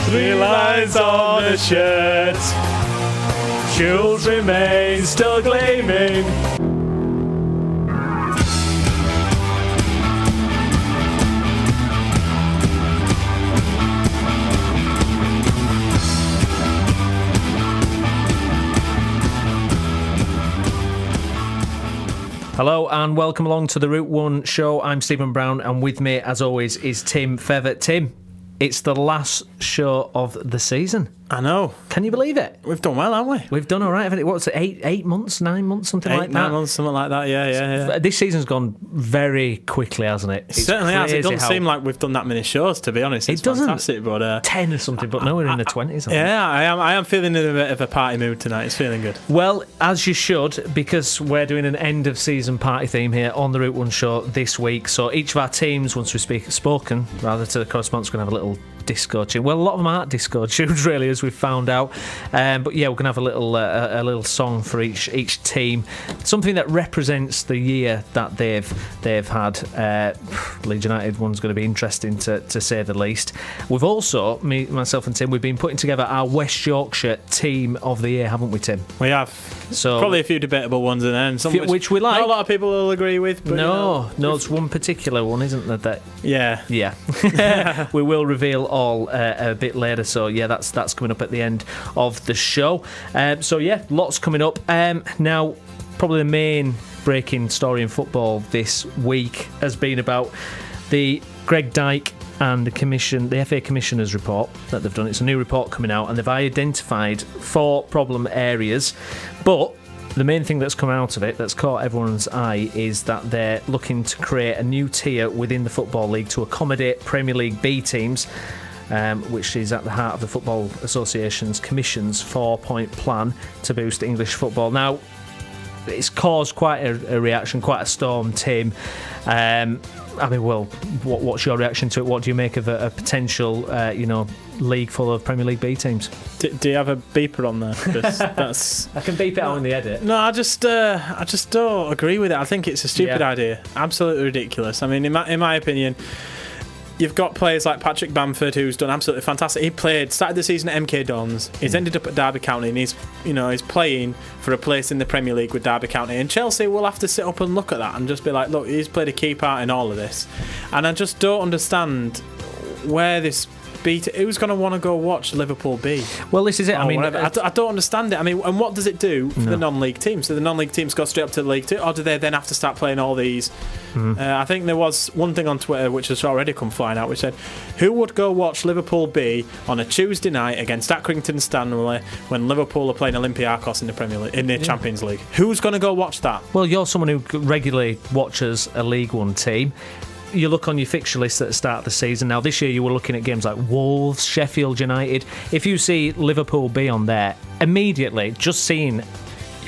3 lines on the shirt. Shields remain still gleaming. Hello and welcome along to the Route 1 show. I'm Stephen Brown and with me as always is Tim Feather. Tim, it's the last show of the season. I know. Can you believe it? We've done well, haven't we? We've done all right, haven't it? What's it, 8 months, 9 months, something like that? 9 months, something like that, yeah. This season's gone very quickly, hasn't it? It certainly has. It doesn't seem like we've done that many shows, to be honest. It's fantastic, but 10 or something, but no, we're in the 20s. Yeah, I am feeling in a bit of a party mood tonight. It's feeling good. Well, as you should, because we're doing an end-of-season party theme here on the Route 1 show this week. So each of our teams, once we've spoken, rather to the correspondents, we're going to have a little disco tune. Well, a lot of them aren't disco tunes, really, as we've found out. But yeah, we're going to have a little song for each team, something that represents the year that they've had. Leeds United one's going to be interesting to say the least. We've also, myself and Tim, we've been putting together our West Yorkshire team of the year, haven't we, Tim? We have. So probably a few debatable ones in there, and some which we like. Not a lot of people will agree with. But no, it's one particular one, isn't there? That yeah. We will reveal all a bit later. So yeah, that's coming up at the end of the show. So yeah, lots coming up. Now, probably the main breaking story in football this week has been about the Greg Dyke and the FA Commissioner's report that they've done. It's a new report coming out, and they've identified 4 problem areas. But the main thing that's come out of it that's caught everyone's eye is that they're looking to create a new tier within the Football League to accommodate Premier League B teams, which is at the heart of the Football Association's Commission's 4-point plan to boost English football. Now, it's caused quite a reaction, quite a storm, Tim. What's your reaction to it? What do you make of a potential, league full of Premier League B teams? Do you have a beeper on there? That's I can beep it out in the edit. No, I just don't agree with it. I think it's a stupid idea, absolutely ridiculous. I mean, in my opinion, you've got players like Patrick Bamford, who's done absolutely fantastic. He started the season at MK Dons. He's ended up at Derby County, and he's playing for a place in the Premier League with Derby County. And Chelsea will have to sit up and look at that and just be like, look, he's played a key part in all of this. And I just don't understand where this who's going to want to go watch Liverpool B? Well, this is it. I mean, I don't understand it. I mean, and what does it do for the non-league teams? Do the non-league teams go straight up to the League 2, or do they then have to start playing all these? I think there was one thing on Twitter which has already come flying out, which said, who would go watch Liverpool B on a Tuesday night against Accrington Stanley when Liverpool are playing Olympiacos in the Premier League, in the Champions League? Who's going to go watch that? Well, you're someone who regularly watches a League One team. You look on your fixture list at the start of the season. Now, this year you were looking at games like Wolves, Sheffield United. If you see Liverpool B on there, immediately, just seeing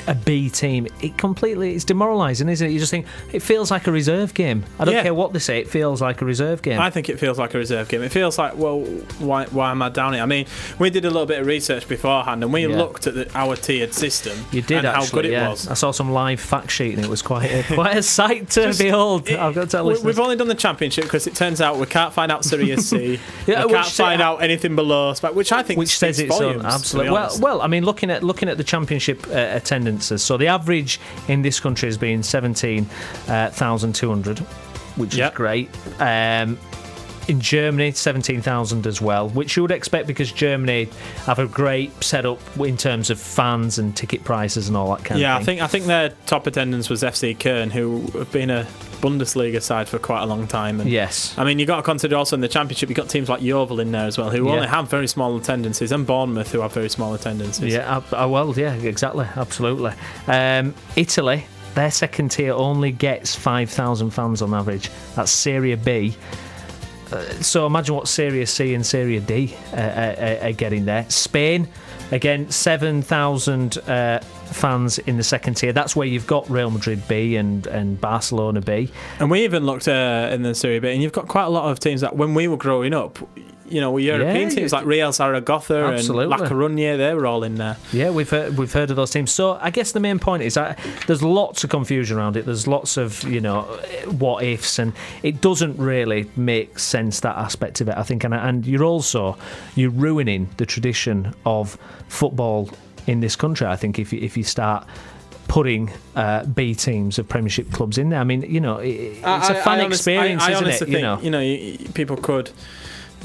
a B team, it's demoralising, isn't it? You just think, it feels like a reserve game. I don't care what they say, it feels like a reserve game. I think it feels like a reserve game. It feels like, well, why am I down here? I mean, we did a little bit of research beforehand, and we looked at our tiered system. You did, and actually, how good it was. I saw some live fact sheet, and it was quite a sight to behold. I've got to tell listeners. We've only done the Championship because it turns out we can't find out Serie C. We can't find out anything belolow, which I think says its volumes, own. Absolutely. Well, I mean, looking at the Championship attendances, so the average in this country has been 17,200, which is great. In Germany, 17,000 as well, which you would expect because Germany have a great setup in terms of fans and ticket prices and all that kind of thing. I think their top attendance was FC Köln, who have been a Bundesliga side for quite a long time. And yes. I mean, you've got to consider also in the Championship, you've got teams like Yeovil in there as well, who only have very small attendances, and Bournemouth, who have very small attendances. Exactly, absolutely. Italy, their second tier only gets 5,000 fans on average. That's Serie B. So imagine what Serie C and Serie D are getting there. Spain, again, 7,000 fans in the second tier. That's where you've got Real Madrid B and Barcelona B. And we even looked in the Serie B, and you've got quite a lot of teams that when we were growing up, European teams like Real Zaragoza and La Coruña, they were all in there. Yeah, we've heard of those teams. So I guess the main point is that there's lots of confusion around it. There's lots of what ifs, and it doesn't really make sense, that aspect of it, I think. And you're ruining the tradition of football in this country, I think, if you start putting B teams of Premiership clubs in there. I mean, it's a fun experience, isn't it? I honestly think, people could.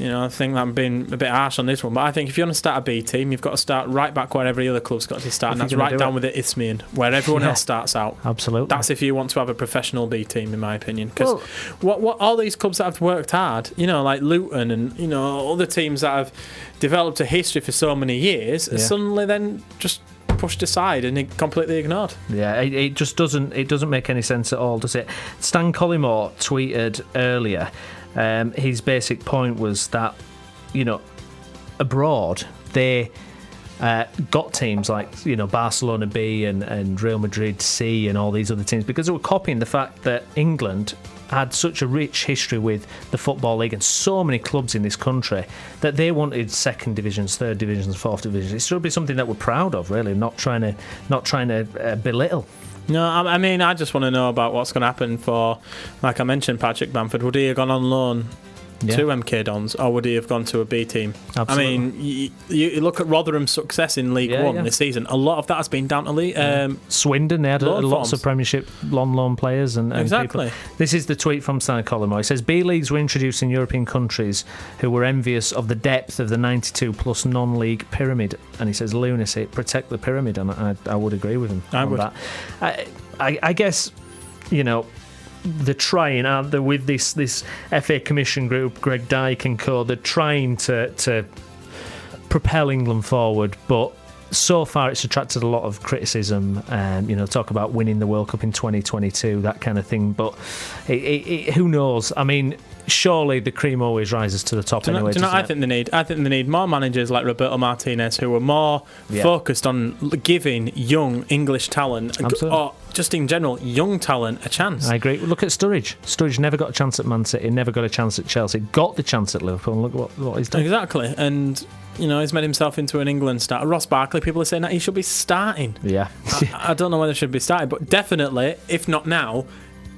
I think I'm being a bit harsh on this one, but I think if you want to start a B team, you've got to start right back where every other club's got to start, and that's right down with the Isthmian, where everyone else starts out. Absolutely. That's if you want to have a professional B team, in my opinion. Because what all these clubs that have worked hard, like Luton and other teams that have developed a history for so many years, are suddenly then just pushed aside and completely ignored. Yeah, it just doesn't make any sense at all, does it? Stan Collymore tweeted earlier. His basic point was that, abroad they got teams like Barcelona B and Real Madrid C and all these other teams because they were copying the fact that England had such a rich history with the Football League and so many clubs in this country that they wanted second divisions, third divisions, fourth divisions. It should be something that we're proud of, really, not trying to belittle. No, I mean, I just want to know about what's going to happen for, like I mentioned, Patrick Bamford. Would he have gone on loan to MK Dons, or would he have gone to a B team? Absolutely. I mean, you look at Rotherham's success in League One this season. A lot of that has been down to Swindon. They had lots of Premiership loan players and exactly. People. This is the tweet from Stan Collymore. He says B leagues were introduced in European countries who were envious of the depth of the 92 plus non-league pyramid, and he says lunacy, protect the pyramid, and I would agree with him on that. I guess they're trying, aren't they, with this FA Commission group, Greg Dyke and co. They're trying to propel England forward, but so far it's attracted a lot of criticism. Talk about winning the World Cup in 2022, that kind of thing. But who knows? I mean, surely the cream always rises to the top. I think they need more managers like Roberto Martinez who are more focused on giving young English talent, or just in general young talent, a chance. I agree. Look at Sturridge. Sturridge never got a chance at Man City, never got a chance at Chelsea, got the chance at Liverpool, and look what he's done. Exactly. And he's made himself into an England starter. Ross Barkley, people are saying that he should be starting. Yeah. I don't know whether he should be starting, but definitely, if not now,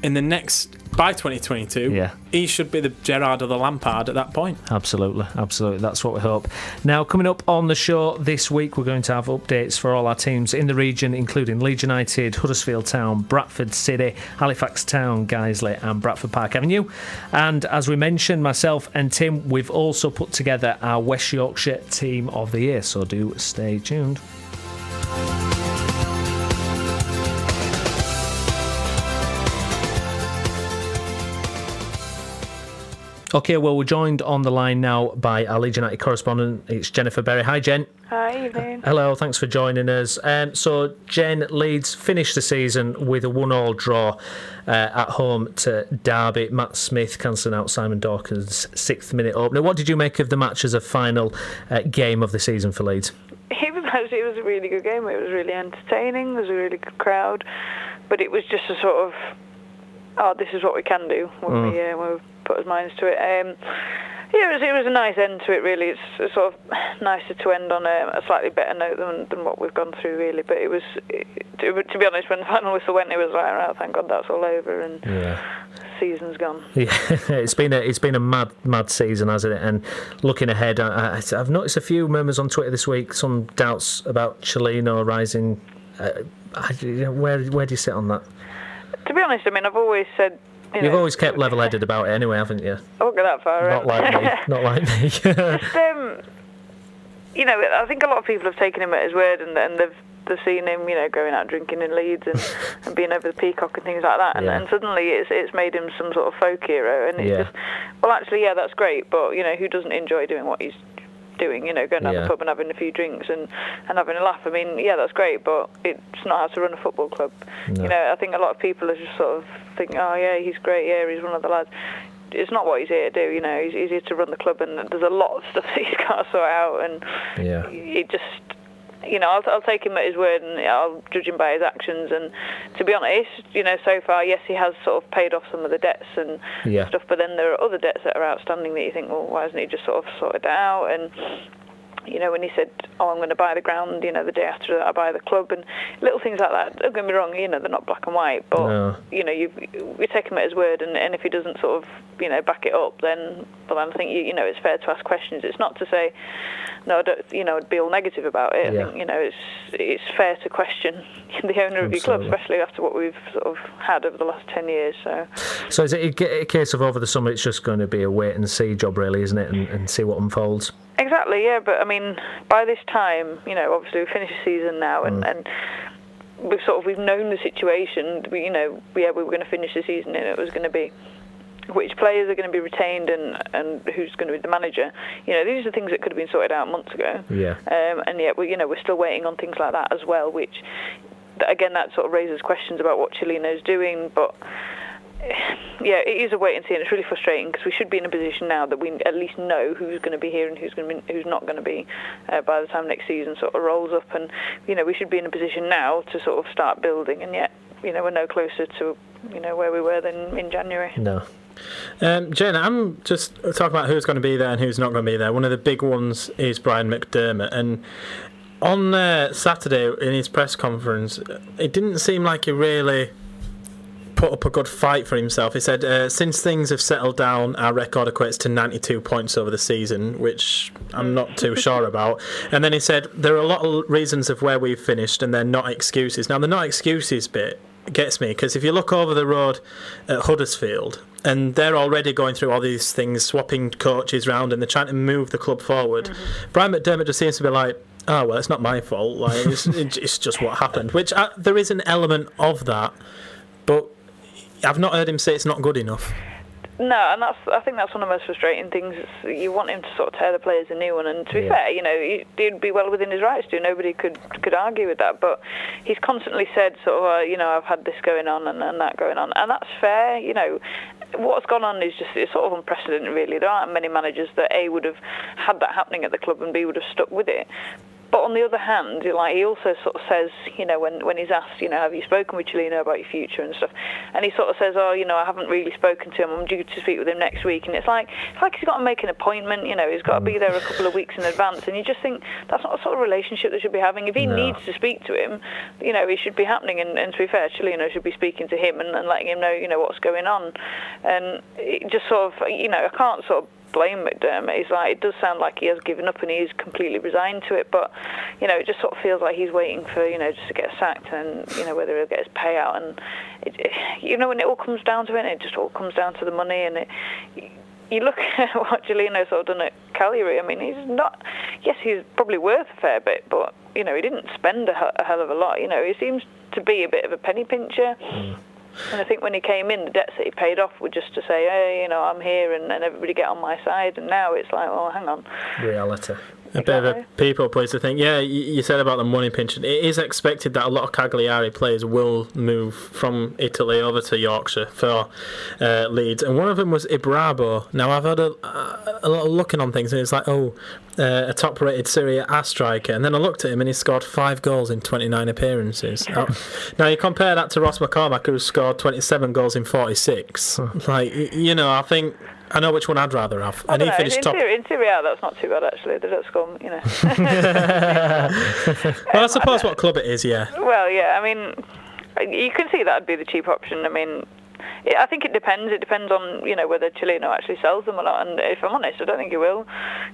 in the next, by 2022, he should be the Gerrard or the Lampard at that point. Absolutely. That's what we hope. Now, coming up on the show this week, we're going to have updates for all our teams in the region, including Leeds United, Huddersfield Town, Bradford City, Halifax Town, Guiseley and Bradford Park Avenue. And as we mentioned, myself and Tim, we've also put together our West Yorkshire Team of the Year, so do stay tuned. Okay, well, we're joined on the line now by our Leeds United correspondent. It's Jennifer Berry. Hi, Jen. Hi, evening. Hello, thanks for joining us. So, Jen, Leeds finished the season with a 1-1 draw at home to Derby. Matt Smith cancelling out Simon Dawkins' 6th-minute opener. What did you make of the match as a final game of the season for Leeds? It was a really good game. It was really entertaining. There was a really good crowd. But it was just a sort of, this is what we can do when we put our minds to it. It was a nice end to it, really. It's sort of nicer to end on a slightly better note than what we've gone through, really. But it was, to be honest, when the final whistle went, it was like, oh, thank God that's all over and season's gone. Yeah, it's been a mad season, hasn't it? And looking ahead, I've noticed a few murmurs on Twitter this week, some doubts about Cellino rising. Where do you sit on that? To be honest, I mean, I've always said. You've always kept level-headed about it anyway, haven't you? I won't go that far. Not like me. Just, I think a lot of people have taken him at his word and they've seen him, going out drinking in Leeds and being over the Peacock and things like that. And suddenly it's made him some sort of folk hero. And it's just, well, actually, that's great. But, who doesn't enjoy doing what he's doing, going down the pub and having a few drinks and having a laugh. I mean, that's great, but it's not how to run a football club. No. I think a lot of people are just sort of thinking, he's great, he's one of the lads. It's not what he's here to do, he's here to run the club, and there's a lot of stuff that he's got to sort out, and it just, I'll take him at his word, and I'll judge him by his actions. And to be honest, so far, yes, he has sort of paid off some of the debts and stuff, but then there are other debts that are outstanding that you think, well, why hasn't he just sort of sorted that out? And when he said, I'm going to buy the ground, the day after that I buy the club, and little things like that. Don't get me wrong, they're not black and white, but, you take him at his word, and if he doesn't sort of, back it up, then I think, it's fair to ask questions. It's not to say, no, I don't, be all negative about it. I think, it's fair to question the owner of your club, especially after what we've sort of had over the last 10 years. So is it a case of over the summer it's just going to be a wait and see job, really, isn't it, and see what unfolds? Exactly, yeah, but I mean, by this time, obviously we've finished the season now, and we've known the situation. We were going to finish the season, and it was going to be which players are going to be retained and who's going to be the manager. These are things that could have been sorted out months ago. Yeah. And yet we're still waiting on things like that as well, which again that sort of raises questions about what Cellino's doing, but. Yeah, it is a wait and see, and it's really frustrating because we should be in a position now that we at least know who's going to be here and who's not going to be by the time next season sort of rolls up, and we should be in a position now to sort of start building, and yet we're no closer to where we were than in January. No. Jen, I'm just talking about who's going to be there and who's not going to be there. One of the big ones is Brian McDermott, and on Saturday in his press conference, it didn't seem like he really put up a good fight for himself. He said, since things have settled down, our record equates to 92 points over the season, which I'm not too sure about. And then he said, there are a lot of reasons of where we've finished, and they're not excuses. Now, the not excuses bit gets me, because if you look over the road at Huddersfield, and they're already going through all these things, swapping coaches around, and they're trying to move the club forward. Brian McDermott just seems to be like, oh, well, it's not my fault. Like, it's just what happened. Which there is an element of that, but I've not heard him say it's not good enough. No, and I think that's one of the most frustrating things. You want him to sort of tear the players a new one, and to be fair, he'd be well within his rights to. Nobody could argue with that. But he's constantly said sort of, I've had this going on and that going on, and that's fair. What's gone on is just it's sort of unprecedented, really. There aren't many managers that A would have had that happening at the club and B would have stuck with it. But on the other hand, he also sort of says, when he's asked, have you spoken with Cellino about your future and stuff, and he sort of says, I haven't really spoken to him. I'm due to speak with him next week, and it's like he's got to make an appointment. He's got to be there a couple of weeks in advance, and you just think that's not the sort of relationship they should be having. If he needs to speak to him, it should be happening. And to be fair, Cellino should be speaking to him and letting him know, what's going on. And it just sort of, I can't sort of blame McDermott. It's like, it does sound like he has given up and he is completely resigned to it, but it just sort of feels like he's waiting for just to get sacked, and whether he'll get his payout, and when it all comes down to it, it just all comes down to the money. And you look at what Cellino sort of done at Cagliari. I mean, he's probably worth a fair bit, but he didn't spend a hell of a lot. He seems to be a bit of a penny pincher. And I think when he came in, the debts that he paid off were just to say, hey, I'm here and everybody get on my side. And now it's like, well, hang on. Reality. A bit of a people pleaser thing. Yeah, you said about the money pinching. It is expected that a lot of Cagliari players will move from Italy over to Yorkshire for Leeds, and one of them was Ibrabo. Now, I've had a lot of looking on things, and it's like, a top-rated Serie A striker, and then I looked at him and he scored 5 goals in 29 appearances. Now, you compare that to Ross McCormack, who scored 27 goals in 46. I think I know which one I'd rather have. And he finished top. In Serie A, that's not too bad, actually. They don't score, Well, I suppose what club it is, yeah. Well, yeah, I mean, you can see that would be the cheap option. I mean, I think it depends. It depends on, whether Cellino actually sells them or not. And if I'm honest, I don't think he will.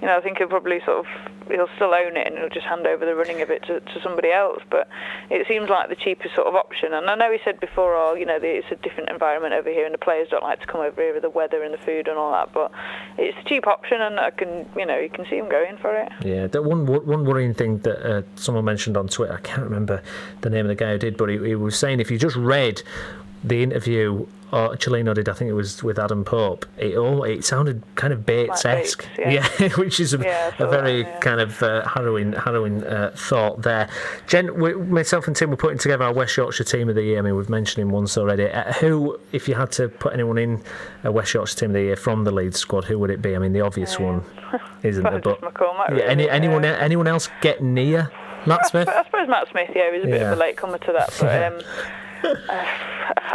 I think he'll probably he'll still own it and he'll just hand over the running of it to somebody else. But it seems like the cheapest sort of option. And I know he said before, it's a different environment over here and the players don't like to come over here with the weather and the food and all that. But it's a cheap option, and I can, you can see him going for it. Yeah, the one worrying thing that someone mentioned on Twitter, I can't remember the name of the guy who did, but he was saying if you just read the interview Cellino did, I think it was with Adam Pope, it sounded kind of Bates-esque, which is a very kind of harrowing thought there. Jen, myself and Tim were putting together our West Yorkshire Team of the Year. I mean, we've mentioned him once already. Who, if you had to put anyone in a West Yorkshire Team of the Year from the Leeds squad, who would it be? I mean, the obvious one, isn't there? But McCormack, really. Anyone else get near Matt Smith? I suppose Matt Smith, was a bit of a late comer to that. But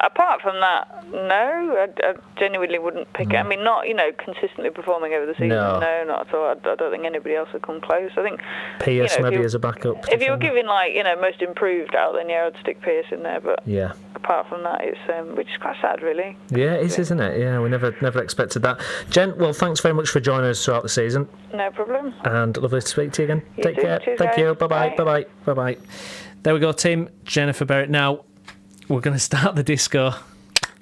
apart from that, no, I genuinely wouldn't pick it. I mean, not, consistently performing over the season. No, not at all. I don't think anybody else would come close. I think Pierce maybe as a backup. If you were giving, most improved out, then I'd stick Pierce in there. But apart from that, it's which is quite sad, really. Yeah, it is, isn't it? Yeah, we never expected that. Jen, well, thanks very much for joining us throughout the season. No problem. And lovely to speak to you again. Take care. Cheers, Thank guys. you. Bye-bye. There we go, team. Jennifer Berrett. Now, we're going to start the disco.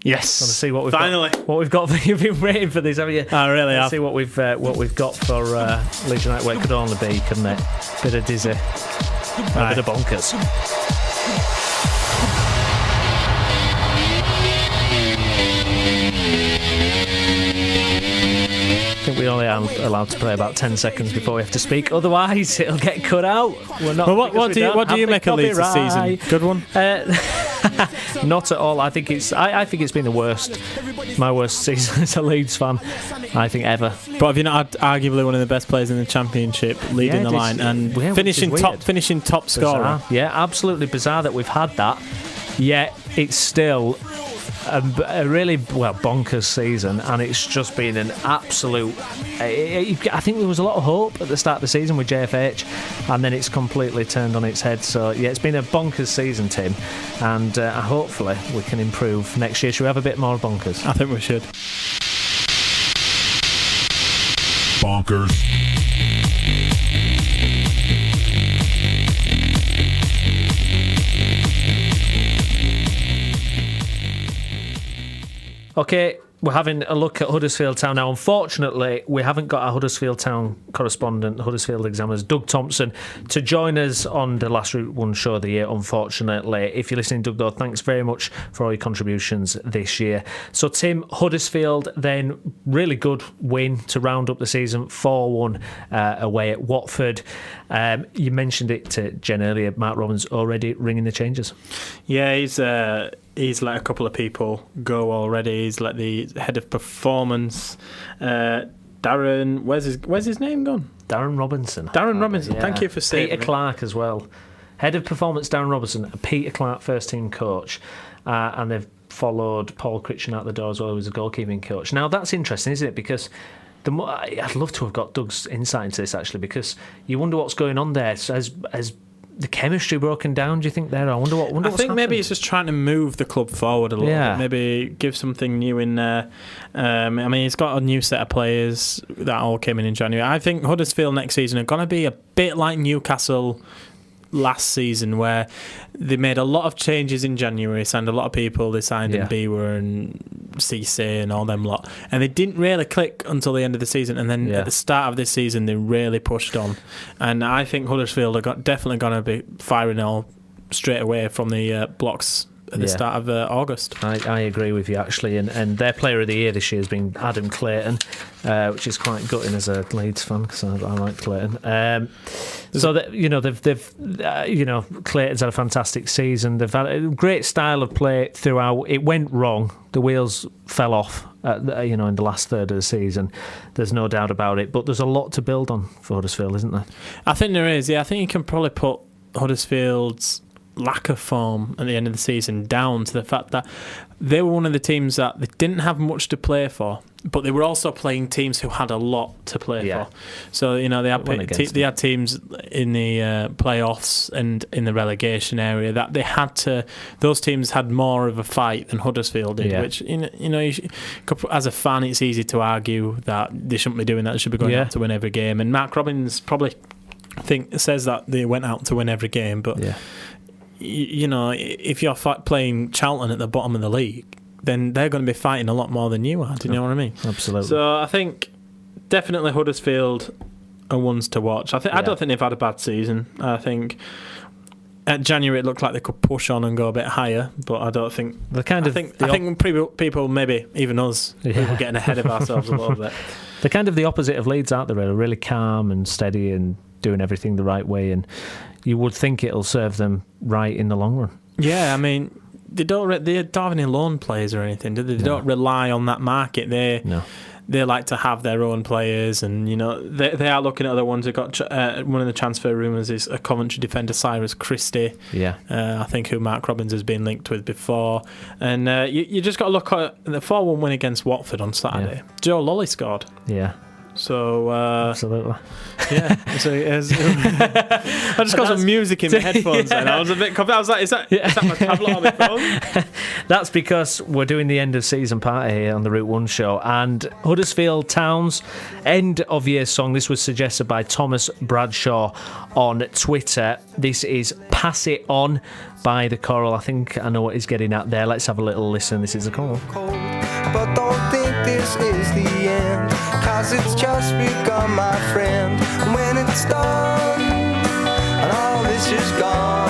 Yes. Want to see what we've finally got. What we've got for you've been waiting for this, haven't you? I really have. See what we've got for Leeds United. Well, it could only be, couldn't it? Bit of dizzy, a bit of bonkers. I think we only are allowed to play about 10 seconds before we have to speak. Otherwise, it'll get cut out. We're not. Well, what do you make of Leeds this season? Good one. Not at all. I think it's been my worst season as a Leeds fan, I think, ever. But have you not had arguably one of the best players in the Championship leading the line and finishing top scorer? Yeah, absolutely bizarre that we've had that. Yet it's still a really bonkers season, and it's just been an absolute. I think there was a lot of hope at the start of the season with JFH, and then it's completely turned on its head. So yeah, it's been a bonkers season, Tim, and hopefully we can improve next year. Should we have a bit more bonkers? I think we should. Bonkers. Okay, we're having a look at Huddersfield Town now. Unfortunately, we haven't got our Huddersfield Town correspondent, Huddersfield Examiners, Doug Thompson, to join us on the last Route 1 show of the year, unfortunately. If you're listening, Doug, though, thanks very much for all your contributions this year. So, Tim, Huddersfield, then, really good win to round up the season, 4-1 away at Watford. You mentioned it to Jen earlier, Mark Robbins already ringing the changes. Yeah, he's let a couple of people go already. He's let the head of performance, Darren. Where's his name gone? Darren Robinson. Yeah. Thank you for saying. Peter Clark as well. Head of performance, Darren Robinson. Peter Clark, first team coach, and they've followed Paul Critchin out the door as well, who was a goalkeeping coach. Now that's interesting, isn't it? Because I'd love to have got Doug's insight into this actually, because you wonder what's going on there. So as the chemistry broken down, do you think there? I think what's happened. Maybe he's just trying to move the club forward a little bit. Maybe give something new in there. I mean, he's got a new set of players that all came in January. I think Huddersfield next season are going to be a bit like Newcastle last season, where they made a lot of changes in January, signed a lot of people. They signed in Biwa and Cisse and all them lot, and they didn't really click until the end of the season. And then at the start of this season, they really pushed on. And I think Huddersfield are definitely going to be firing all straight away from the blocks at the start of August. I agree with you actually, and their player of the year this year has been Adam Clayton, which is quite gutting as a Leeds fan because I like Clayton. So that they've Clayton's had a fantastic season. They've had a great style of play throughout. It went wrong. The wheels fell off in the last third of the season. There's no doubt about it. But there's a lot to build on for Huddersfield, isn't there? I think there is. Yeah, I think you can probably put Huddersfield's lack of form at the end of the season down to the fact that they were one of the teams that they didn't have much to play for, but they were also playing teams who had a lot to play for. So they had teams in the playoffs and in the relegation area that they had to. Those teams had more of a fight than Huddersfield did. Which as a fan, it's easy to argue that they shouldn't be doing that. They should be going out to win every game. And Mark Robbins probably says that they went out to win every game, but. Yeah. If you're playing Charlton at the bottom of the league, then they're going to be fighting a lot more than you are. Do you know what I mean? Absolutely. So I think definitely Huddersfield are ones to watch. I don't think they've had a bad season. I think at January it looked like they could push on and go a bit higher, but I don't think. I think people, maybe even us, we were getting ahead of ourselves a little bit. They're kind of the opposite of Leeds, aren't they? They're really calm and steady and doing everything the right way, and you would think it'll serve them right in the long run. Yeah, I mean, they don't have any loan players or anything, do they? They don't rely on that market. they like to have their own players, and they are looking at other ones. They've got one of the transfer rumours is a Coventry defender, Cyrus Christie. Yeah, I think who Mark Robbins has been linked with before. And you just got to look at the 4-1 win against Watford on Saturday. Yeah. Joe Lolly scored. Yeah. So absolutely, yeah. I just got some music in my headphones, and I was a bit confused. I was like, "Is that my tablet on my phone?" That's because we're doing the end of season party here on the Route 1 show, and Huddersfield Town's end of year song. This was suggested by Thomas Bradshaw on Twitter. This is "Pass It On" by The Coral. I think I know what he's getting at there. Let's have a little listen. This is The Coral. But don't think this is the end, 'cause it's just begun, my friend. When it's done and all this is gone,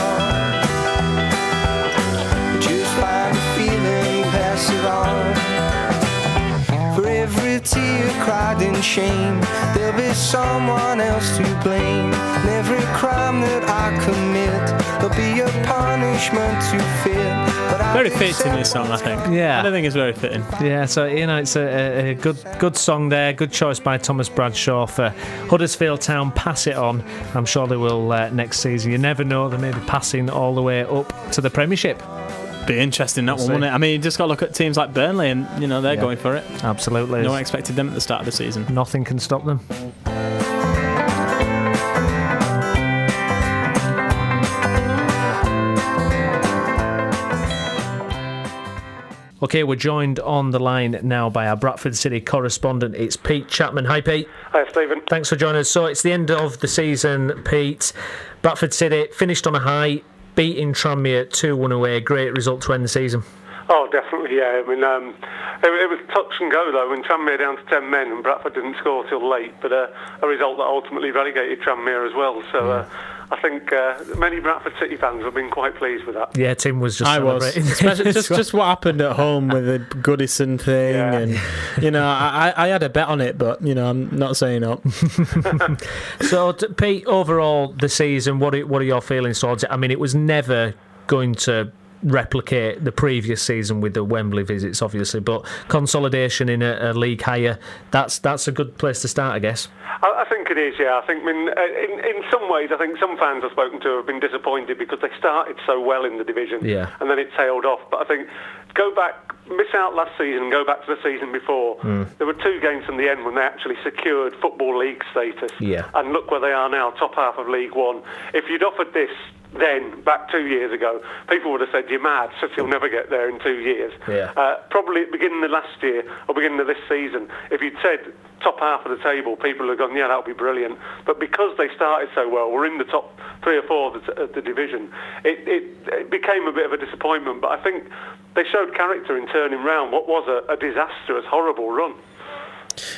just find a feeling, pass it on. For every tear cried in shame, there'll be someone else to blame. And every crime that I commit, there'll be a punishment to fit. Very fitting, this song, I think. Yeah, I don't think it's very fitting. Yeah, so it's a good song there. Good choice by Thomas Bradshaw for Huddersfield Town. Pass it on. I'm sure they will next season. You never know; they may be passing all the way up to the Premiership. Be interesting, that one, wouldn't it? I mean, you just got to look at teams like Burnley, and they're going for it. Absolutely. No one expected them at the start of the season. Nothing can stop them. Okay, we're joined on the line now by our Bradford City correspondent. It's Pete Chapman. Hi, Pete. Hi, Stephen. Thanks for joining us. So it's the end of the season, Pete. Bradford City finished on a high, beating Tranmere 2-1 away. Great result to end the season. Oh, definitely, yeah. I mean, it was touch and go, though, when Tranmere down to 10 men and Bradford didn't score till late, but a result that ultimately relegated Tranmere as well. So I think many Bradford City fans have been quite pleased with that. Yeah, Tim was just celebrating. Especially just what happened at home with the Goodison thing. Yeah. And, I had a bet on it, but, I'm not saying up. So, Pete, overall, the season, what are your feelings towards it? I mean, it was never going to replicate the previous season with the Wembley visits, obviously, but consolidation in a league higher, that's a good place to start, I guess. I think it is, yeah. I think, in some ways, I think some fans I've spoken to have been disappointed because they started so well in the division, and then it tailed off. But I think miss out last season and go back to the season before. There were 2 games from the end when they actually secured Football League status. Yeah. And look where they are now, top half of League One. If you'd offered this then, back 2 years ago, people would have said, you're mad, City will never get there in 2 years. Yeah. Probably at the beginning of last year, or beginning of this season, if you'd said top half of the table, people would have gone, yeah, that would be brilliant. But because they started so well, we're in the top 3 or 4 of the division, it became a bit of a disappointment. But I think they showed character in turning round what was a disastrous, horrible run.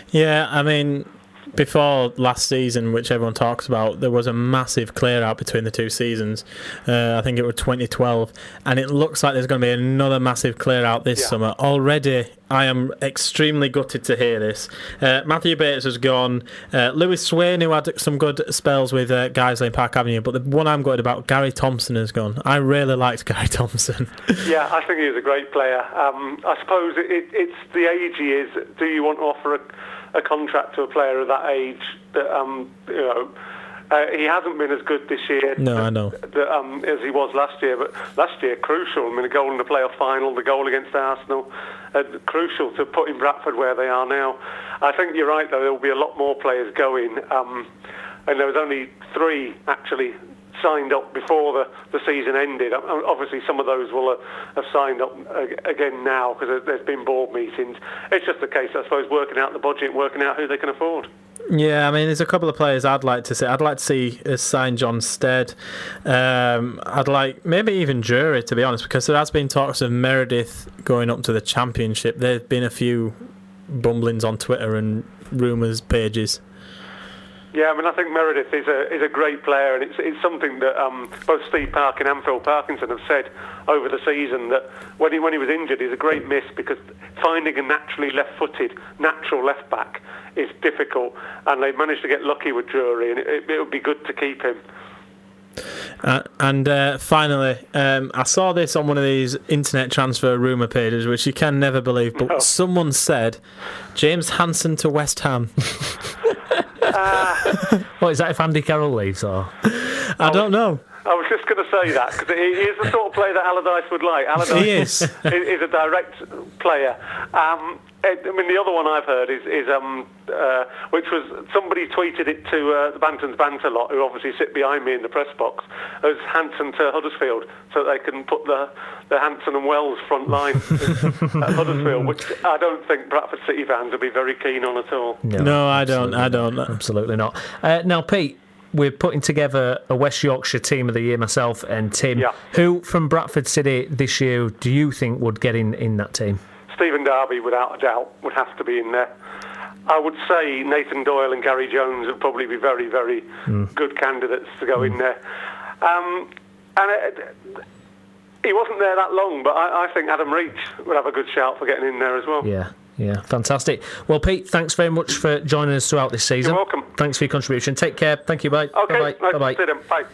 Yeah, I mean, before last season, which everyone talks about, there was a massive clear out between the 2 seasons. I think it was 2012, and it looks like there's going to be another massive clear out this summer. Already, I am extremely gutted to hear this. Matthew Bates has gone. Lewis Swain, who had some good spells with Guiseley and Park Avenue, but the one I'm gutted about, Gary Thompson, has gone. I really liked Gary Thompson. Yeah, I think he was a great player. I suppose it's the age he is. Do you want to offer a contract to a player of that age that he hasn't been as good this year. No, I know. As he was last year, but last year crucial. I mean, a goal in the playoff final, the goal against Arsenal, crucial to putting Bradford where they are now. I think you're right, though. There will be a lot more players going, and there was only 3 actually signed up before the season ended. Obviously, some of those will have signed up again now because there's been board meetings. It's just a case, I suppose, working out the budget, working out who they can afford. Yeah, I mean, there's a couple of players I'd like to see. I'd like to see sign John Stead. I'd like maybe even Jury, to be honest, because there has been talks of Meredith going up to the Championship. There have been a few bumblings on Twitter and rumours pages. Yeah, I mean, I think Meredith is a great player, and it's something that both Steve Park and Anfield Parkinson have said over the season, that when he was injured, he's a great miss, because finding a naturally left-footed, natural left-back is difficult, and they've managed to get lucky with Drury, and it would be good to keep him. And finally, I saw this on one of these internet transfer rumour pages, which you can never believe, but someone said James Hansen to West Ham. What is that, if Andy Carroll leaves, or? I don't know. I was just going to say that, because he is the sort of player that Allardyce would like. Allardyce is a direct player. The other one I've heard is which was, somebody tweeted it to the Bantam's Banter lot, who obviously sit behind me in the press box, as Hansen to Huddersfield, so they can put the Hansen and Wells front line at Huddersfield, which I don't think Bradford City fans would be very keen on at all. No, I don't. Absolutely not. Now, Pete, we're putting together a West Yorkshire team of the year, myself and Tim. Yeah. Who from Bradford City this year do you think would get in that team? Stephen Darby, without a doubt, would have to be in there. I would say Nathan Doyle and Gary Jones would probably be very, very good candidates to go in there. He wasn't there that long, but I think Adam Reach would have a good shout for getting in there as well. Yeah, fantastic. Well, Pete, thanks very much for joining us throughout this season. You're welcome. Thanks for your contribution. Take care. Thank you. Bye. Okay. Bye-bye. Bye-bye. See them. Bye.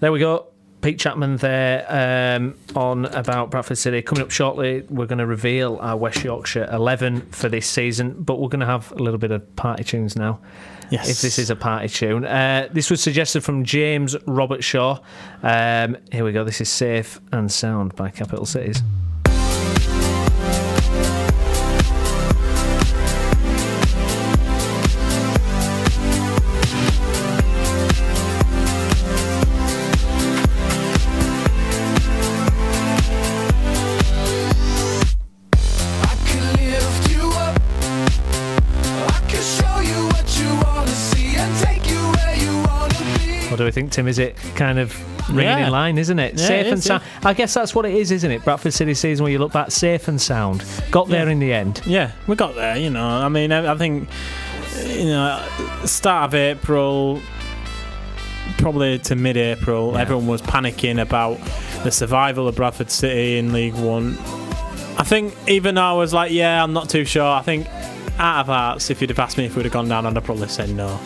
There we go. Pete Chapman there on about Bradford City. Coming up shortly, we're going to reveal our West Yorkshire 11 for this season, but we're going to have a little bit of party tunes now. Yes. If this is a party tune. This was suggested from James Robert Shaw. Here we go. This is Safe and Sound by Capital Cities. What do we think, Tim? Is it kind of ringing in line, isn't it? Yeah, Safe it and is, sound. I guess that's what it is, isn't it? Bradford City season, where you look back, safe and sound. Got there in the end. Yeah, we got there, I mean, I think, start of April, probably to mid-April, everyone was panicking about the survival of Bradford City in League One. I think even I was like, I'm not too sure. I think out of hearts, if you'd have asked me if we'd have gone down, I'd have probably said no.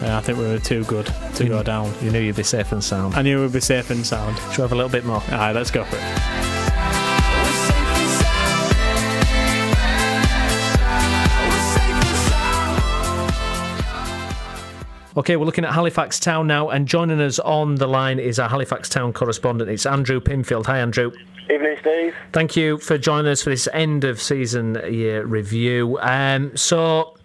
I think we were too good to go down. You knew you'd be safe and sound. I knew we'd be safe and sound. Should we have a little bit more? Alright, let's go for it. Okay, we're looking at Halifax Town now, and joining us on the line is our Halifax Town correspondent. It's Andrew Pinfield. Hi, Andrew. Evening, Steve. Thank you for joining us for this end of season year review. So,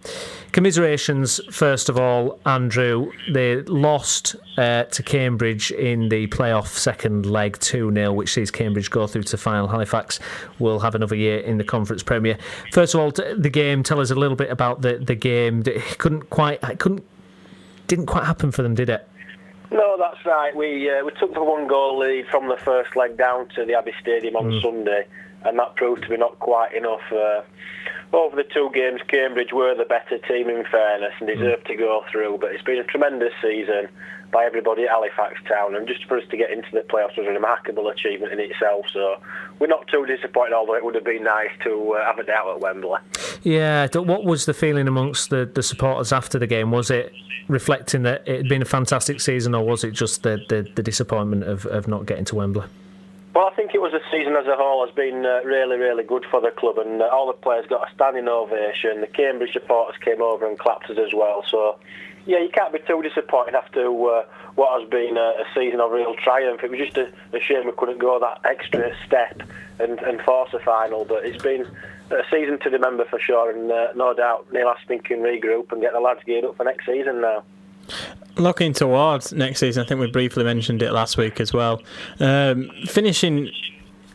commiserations, first of all, Andrew. They lost to Cambridge in the playoff second leg 2-0, which sees Cambridge go through to final. Halifax will have another year in the Conference Premier. First of all, the game. Tell us a little bit about the game. Didn't quite happen for them, did it? No, that's right. We took the 1-goal lead from the first leg down to the Abbey Stadium on Sunday, and that proved to be not quite enough. Over the two games, Cambridge were the better team, in fairness, and deserved to go through, but it's been a tremendous season by everybody at Halifax Town, and just for us to get into the playoffs was a remarkable achievement in itself, so we're not too disappointed, although it would have been nice to have a doubt at Wembley. Yeah, what was the feeling amongst the supporters after the game? Was it reflecting that it had been a fantastic season, or was it just the disappointment of not getting to Wembley? Well, I think it was the season as a whole has been really, really good for the club, and all the players got a standing ovation. The Cambridge supporters came over and clapped us as well. So, yeah, you can't be too disappointed after what has been a season of real triumph. It was just a shame we couldn't go that extra step and force a final, but it's been a season to remember for sure, and no doubt Neil Aston can regroup and get the lads geared up for next season now. Looking towards next season, I think we briefly mentioned it last week as well. Finishing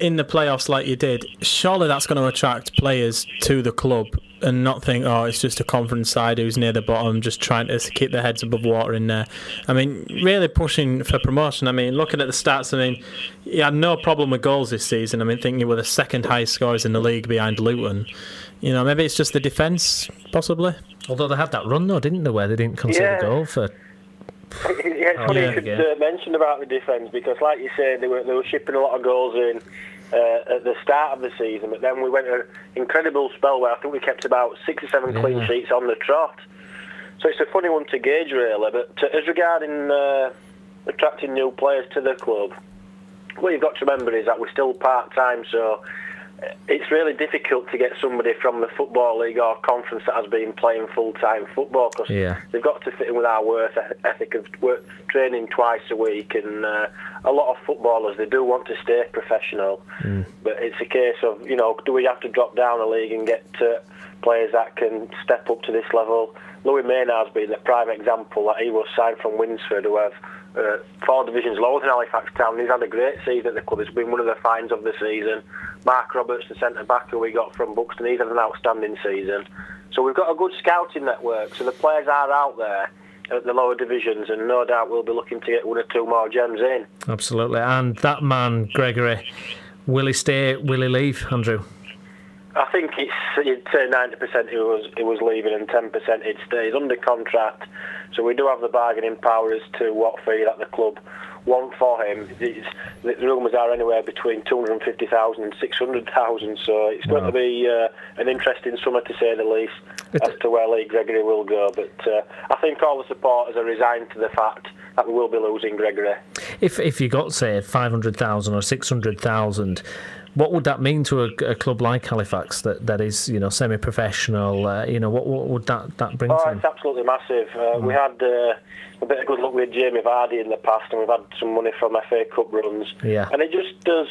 in the playoffs like you did, surely that's going to attract players to the club and not think, it's just a conference side who's near the bottom, just trying to keep their heads above water in there. I mean, really pushing for promotion. I mean, looking at the stats, I mean, you had no problem with goals this season. I mean, thinking you were the second highest scorers in the league behind Luton. Maybe it's just the defence, possibly. Although they had that run, though, didn't they, where they didn't concede a goal for... It's funny you should mention about the defence, because like you said, they were shipping a lot of goals in at the start of the season, but then we went an incredible spell where I think we kept about 6 or 7 clean sheets on the trot. So it's a funny one to gauge, really. But as regarding attracting new players to the club, what you've got to remember is that we're still part-time, so it's really difficult to get somebody from the Football League or conference that has been playing full-time football, because they've got to fit in with our work ethic of training twice a week, and a lot of footballers, they do want to stay professional, but it's a case of, do we have to drop down a league and get players that can step up to this level? Louis Maynard's been the prime example, that he was signed from Winsford, who have 4 divisions lower than Halifax Town. He's had a great season at the club. It's been one of the finds of the season. Mark Roberts, the centre-back who we got from Buxton, he's had an outstanding season. So we've got a good scouting network, so the players are out there at the lower divisions, and no doubt we'll be looking to get 1 or 2 more gems in. Absolutely. And that man, Gregory, will he stay, will he leave, Andrew? I think you'd say 90% he was leaving and 10% he'd stay. He's under contract, so we do have the bargaining power as to what fee that the club want for him. The rumours are anywhere between 250,000 and 600,000, so it's going to be an interesting summer, to say the least, as to where Lee Gregory will go. But I think all the supporters are resigned to the fact that we will be losing Gregory. If you got, say, 500,000 or 600,000, what would that mean to a club like Halifax that is, semi-professional? What would that bring to them? It's absolutely massive. We had a bit of good luck with Jamie Vardy in the past, and we've had some money from FA Cup runs. Yeah. And it just does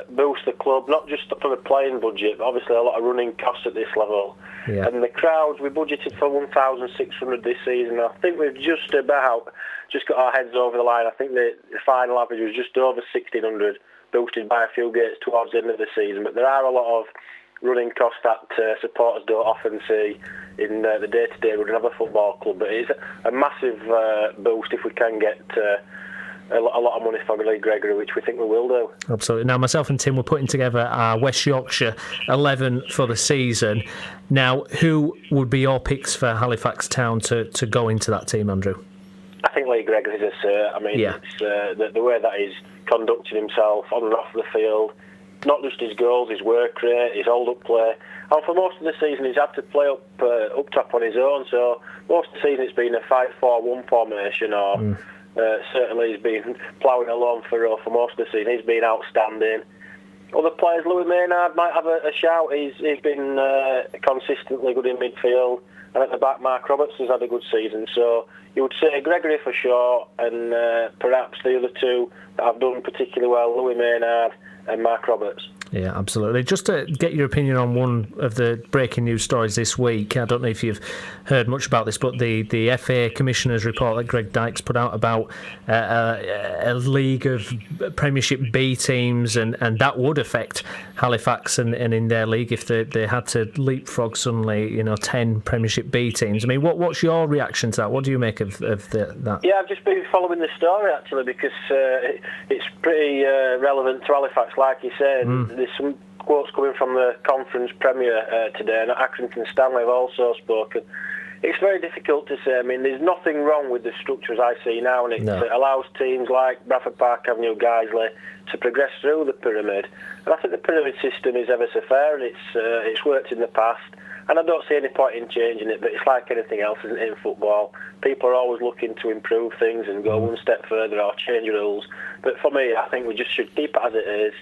boost the club, not just from a playing budget, but obviously a lot of running costs at this level. Yeah. And the crowds, we budgeted for 1,600 this season. I think we've just got our heads over the line. I think the final average was just over 1,600. Boosted by a few gates towards the end of the season, but there are a lot of running costs that supporters don't often see in the day-to-day running of a football club. But it's a massive boost if we can get a lot of money for Lee Gregory, which we think we will do. Absolutely. Now, myself and Tim were putting together our West Yorkshire 11 for the season. Now, who would be your picks for Halifax Town to go into that team, Andrew? I think Lee Gregory's a cert. I mean, it's the way that he's conducted himself on and off the field, not just his goals, his work rate, his hold-up play. And for most of the season, he's had to play up top on his own. So most of the season, it's been a 5-4-1 formation, or certainly he's been ploughing along for most of the season. He's been outstanding. Other players, Louis Maynard might have a shout. He's been consistently good in midfield. And at the back, Mark Roberts has had a good season. So you would say Gregory for sure, and perhaps the other two that have done particularly well, Louis Maynard and Mark Roberts. Yeah, absolutely. Just to get your opinion on one of the breaking news stories this week, I don't know if you've heard much about this, but the FA Commissioner's report that Greg Dykes put out about a league of Premiership B teams, and that would affect Halifax and in their league if they had to leapfrog suddenly 10 Premiership B teams. I mean, what's your reaction to that? What do you make of that? Yeah, I've just been following the story actually, because it's pretty relevant to Halifax, like you said. There's some quotes coming from the conference premier today, and Accrington Stanley have also spoken. It's very difficult to say. I mean, there's nothing wrong with the structure as I see now, and it allows teams like Bradford Park Avenue, Guiseley to progress through the pyramid. And I think the pyramid system is ever so fair, and it's worked in the past. And I don't see any point in changing it, but it's like anything else, isn't it, in football? People are always looking to improve things and go one step further or change rules. But for me, I think we just should keep it as it is.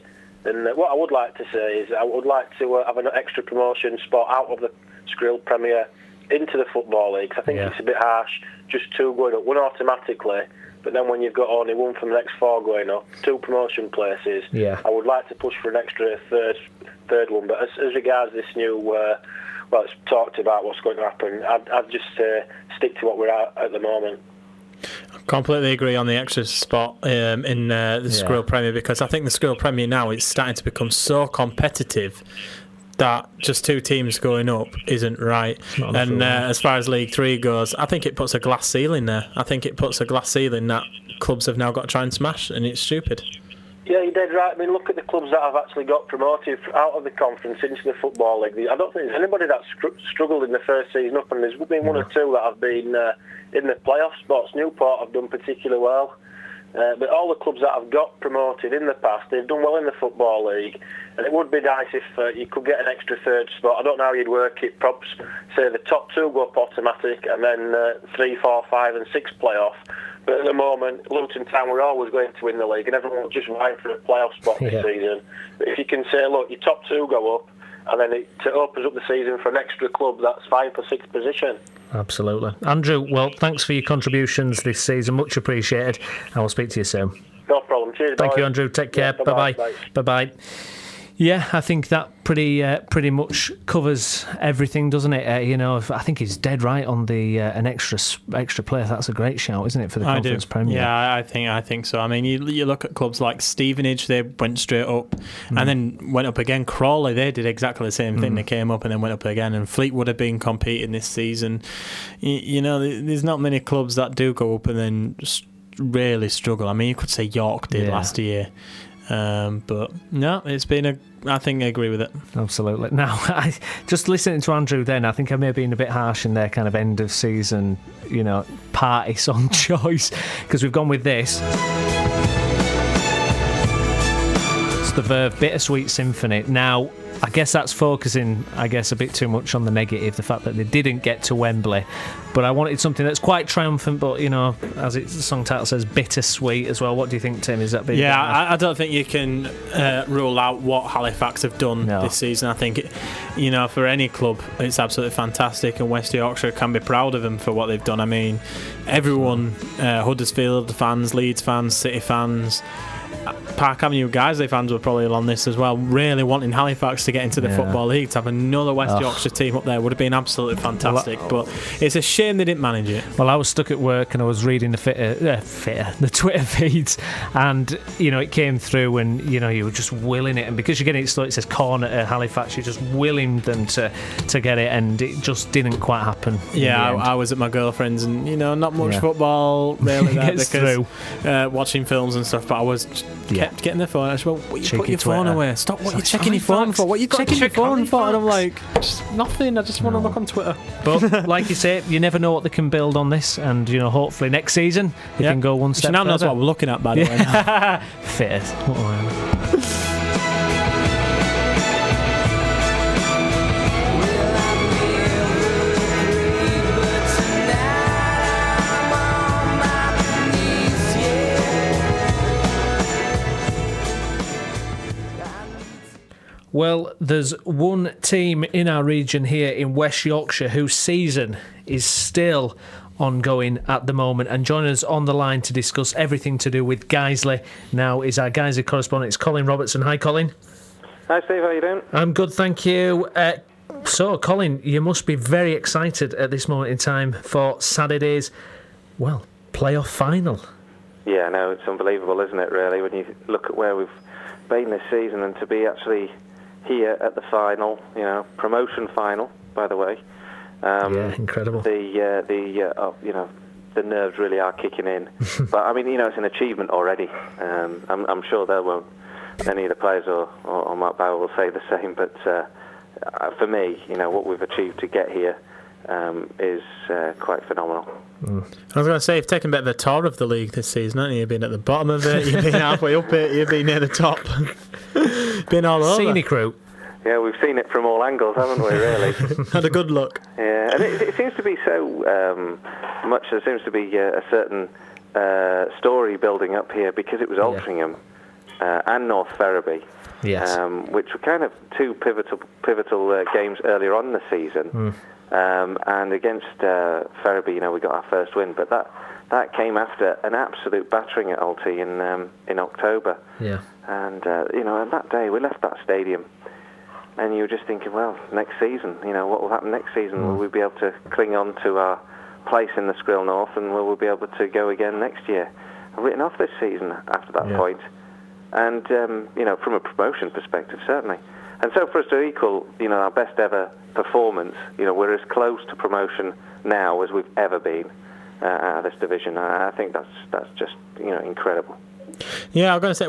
And what I would like to say is I would like to have an extra promotion spot out of the Skrill Premier into the Football League. I think it's a bit harsh, just 2 going up, 1 automatically, but then when you've got only 1 from the next 4 going up, 2 promotion places, I would like to push for an extra third one. But as regards this new, it's talked about what's going to happen, I'd just stick to what we're at the moment. Completely agree on the extra spot in the Skrill Premier, because I think the Skrill Premier now is starting to become so competitive that just 2 teams going up isn't right. And as far as League 3 goes, I think it puts a glass ceiling there. I think it puts a glass ceiling that clubs have now got to try and smash, and it's stupid. Yeah, you did right. I mean, look at the clubs that have actually got promoted out of the conference into the Football League. I don't think there's anybody that's struggled in the first season up, and there's been 1 or 2 that have been in the playoff spots. Newport have done particularly well. But all the clubs that have got promoted in the past, they've done well in the Football League. And it would be nice if you could get an extra third spot. I don't know how you'd work it. Perhaps, say, the top 2 go up automatic, and then 3, 4, 5 and 6 playoff. But at the moment, Luton Town were always going to win the league, and everyone was just vying for a playoff spot this season. But if you can say, look, your top two go up, and then it opens up the season for an extra club that's vying for sixth position. Absolutely. Andrew, well, thanks for your contributions this season. Much appreciated. I will speak to you soon. No problem. Cheers. Thank you, Andrew. Take care. Yeah, bye-bye. Bye-bye. Yeah, I think that pretty much covers everything, doesn't it? I think he's dead right on the an extra player. That's a great shout, isn't it, for the Conference Premier? Yeah, I think so. I mean, you look at clubs like Stevenage, they went straight up and then went up again. Crawley, they did exactly the same thing. They came up and then went up again. And Fleetwood have been competing this season. There's not many clubs that do go up and then really struggle. I mean, you could say York did last year. But no, it's been I think I agree with it. Absolutely. Now, just listening to Andrew then, I think I may have been a bit harsh in their kind of end of season, party song choice, because we've gone with this. It's the Verve Bittersweet Symphony. Now, I guess that's focusing, a bit too much on the negative, the fact that they didn't get to Wembley. But I wanted something that's quite triumphant, but, as the song title says, bittersweet as well. What do you think, Tim? Is that big? Yeah, I don't think you can rule out what Halifax have done this season. I think, for any club, it's absolutely fantastic, and West Yorkshire can be proud of them for what they've done. I mean, everyone, Huddersfield fans, Leeds fans, City fans, Park Avenue Guiseley fans were probably on this as well, really wanting Halifax to get into the Football League. To have another West Yorkshire team up there would have been absolutely fantastic, but it's a shame they didn't manage it. Well, I was stuck at work and I was reading the Twitter feeds, and it came through, and you were just willing it, and because you're getting it slow, it says corner at Halifax, you're just willing them to get it, and it just didn't quite happen. I was at my girlfriend's, and not much football really there because watching films and stuff, but I was kept getting the phone. I said, well, what you put your phone away? Stop, what are you checking your phone for? What are you checking your phone for? And I'm like, just nothing, I just want to look on Twitter. But like you say, you never know what they can build on this, and hopefully next season they can go one step further. That's what we're looking at, by the way. Fitters. Well, there's one team in our region here in West Yorkshire whose season is still ongoing at the moment, and joining us on the line to discuss everything to do with Guiseley now is our Guiseley correspondent. It's Colin Robertson. Hi, Colin. Hi, Steve. How are you doing? I'm good, thank you. So, Colin, you must be very excited at this moment in time for Saturday's, playoff final. Yeah, no, it's unbelievable, isn't it, really, when you look at where we've been this season, and to be actually here at the final, promotion final, by the way. Incredible. The nerves really are kicking in. But I mean, it's an achievement already. I'm sure any of the players or Mark Bauer will say the same. But for me, what we've achieved to get here is quite phenomenal. I was going to say, you've taken a bit of a tour of the league this season, haven't you? You've been at the bottom of it, you've been halfway up it, you've been near the top. Been all over. Scenic route. Yeah, we've seen it from all angles, haven't we, really? Had a good look. Yeah, and it seems to be so much, there seems to be a certain story building up here, because it was Altrincham and North Ferriby, which were kind of two pivotal games earlier on in the season. And against Ferriby, we got our first win, but that came after an absolute battering at Alty in October. Yeah. And on that day we left that stadium, and you were just thinking, well, next season, what will happen next season? Will we be able to cling on to our place in the Skrill North, and will we be able to go again next year? I've written off this season after that point, and from a promotion perspective, certainly. And so for us to equal, our best ever performance, we're as close to promotion now as we've ever been out of this division. I think that's just incredible. Yeah, I was going to say,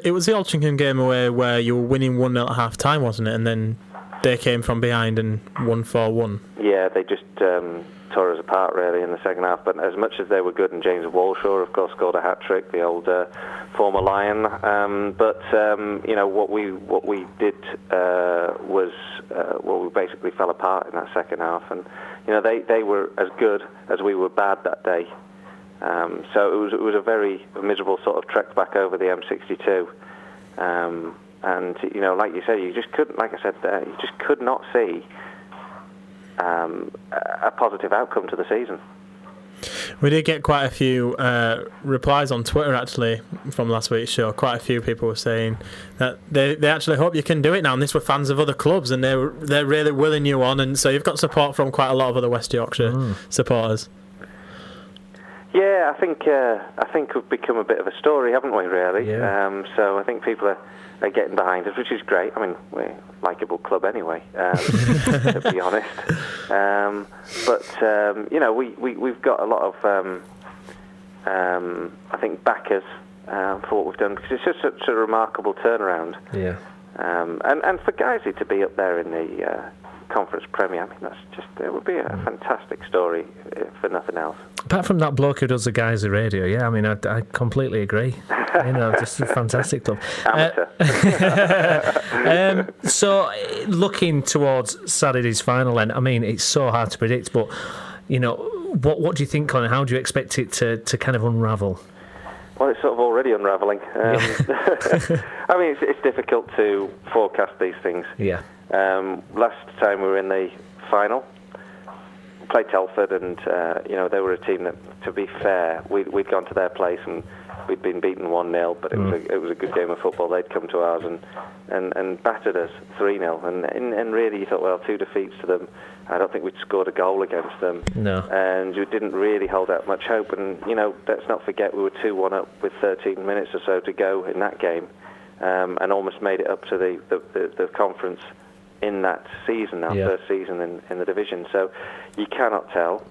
it was the Altrincham game away where you were winning 1-0 at half time, wasn't it? And then they came from behind and won 4-1. Yeah, they just tore us apart really in the second half. But as much as they were good, and James Walshaw, of course, scored a hat-trick, the old former Lion. But what we did was we basically fell apart in that second half, and they were as good as we were bad that day. So it was a very miserable sort of trek back over the M62. And like you said, you just couldn't. Like I said, you just could not see a positive outcome to the season. We did get quite a few replies on Twitter actually from last week's show. Quite a few people were saying that they actually hope you can do it now, and these were fans of other clubs, and they're really willing you on, and so you've got support from quite a lot of other West Yorkshire supporters. Yeah, I think we've become a bit of a story, haven't we? Really. Yeah. So I think people are getting behind us, which is great. I mean, we're a likeable club anyway, to be honest. But we've got a lot of I think backers for what we've done, because it's just such a remarkable turnaround. Yeah. And for Guiseley to be up there in the Conference Premier, I mean, it would be a fantastic story for nothing else. Apart from that bloke who does the Guiseley radio, yeah, I mean, I completely agree. Just a fantastic club. So, looking towards Saturday's final, then, I mean, it's so hard to predict, but what do you think, Colin? How do you expect it to kind of unravel? Well, it's sort of already unravelling. I mean, it's difficult to forecast these things. Yeah. Last time we were in the final, played Telford, and they were a team that, to be fair, we'd gone to their place and we'd been beaten 1-0, but it was a good game of football. They'd come to ours and battered us 3-0, and really you thought, well, 2 defeats to them. I don't think we'd scored a goal against them. No. And we didn't really hold out much hope. And let's not forget we were 2-1 up with 13 minutes or so to go in that game, and almost made it up to the conference in that season, our first season in the division. So you cannot tell.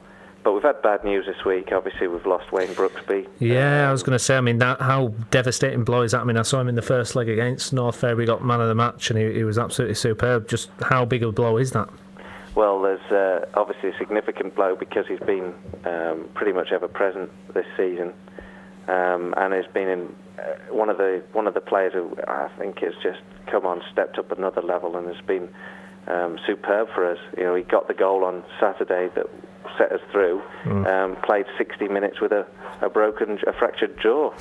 But we've had bad news this week. Obviously, we've lost Wayne Brooksby. Yeah, I was going to say, I mean, how devastating blow is that? I mean, I saw him in the first leg against North Fair. We got man of the match, and he was absolutely superb. Just how big a blow is that? Well, there's obviously a significant blow because he's been pretty much ever present this season, and has been in one of the players who I think has just stepped up another level and has been superb for us. He got the goal on Saturday that set us through. Played 60 minutes with a fractured jaw.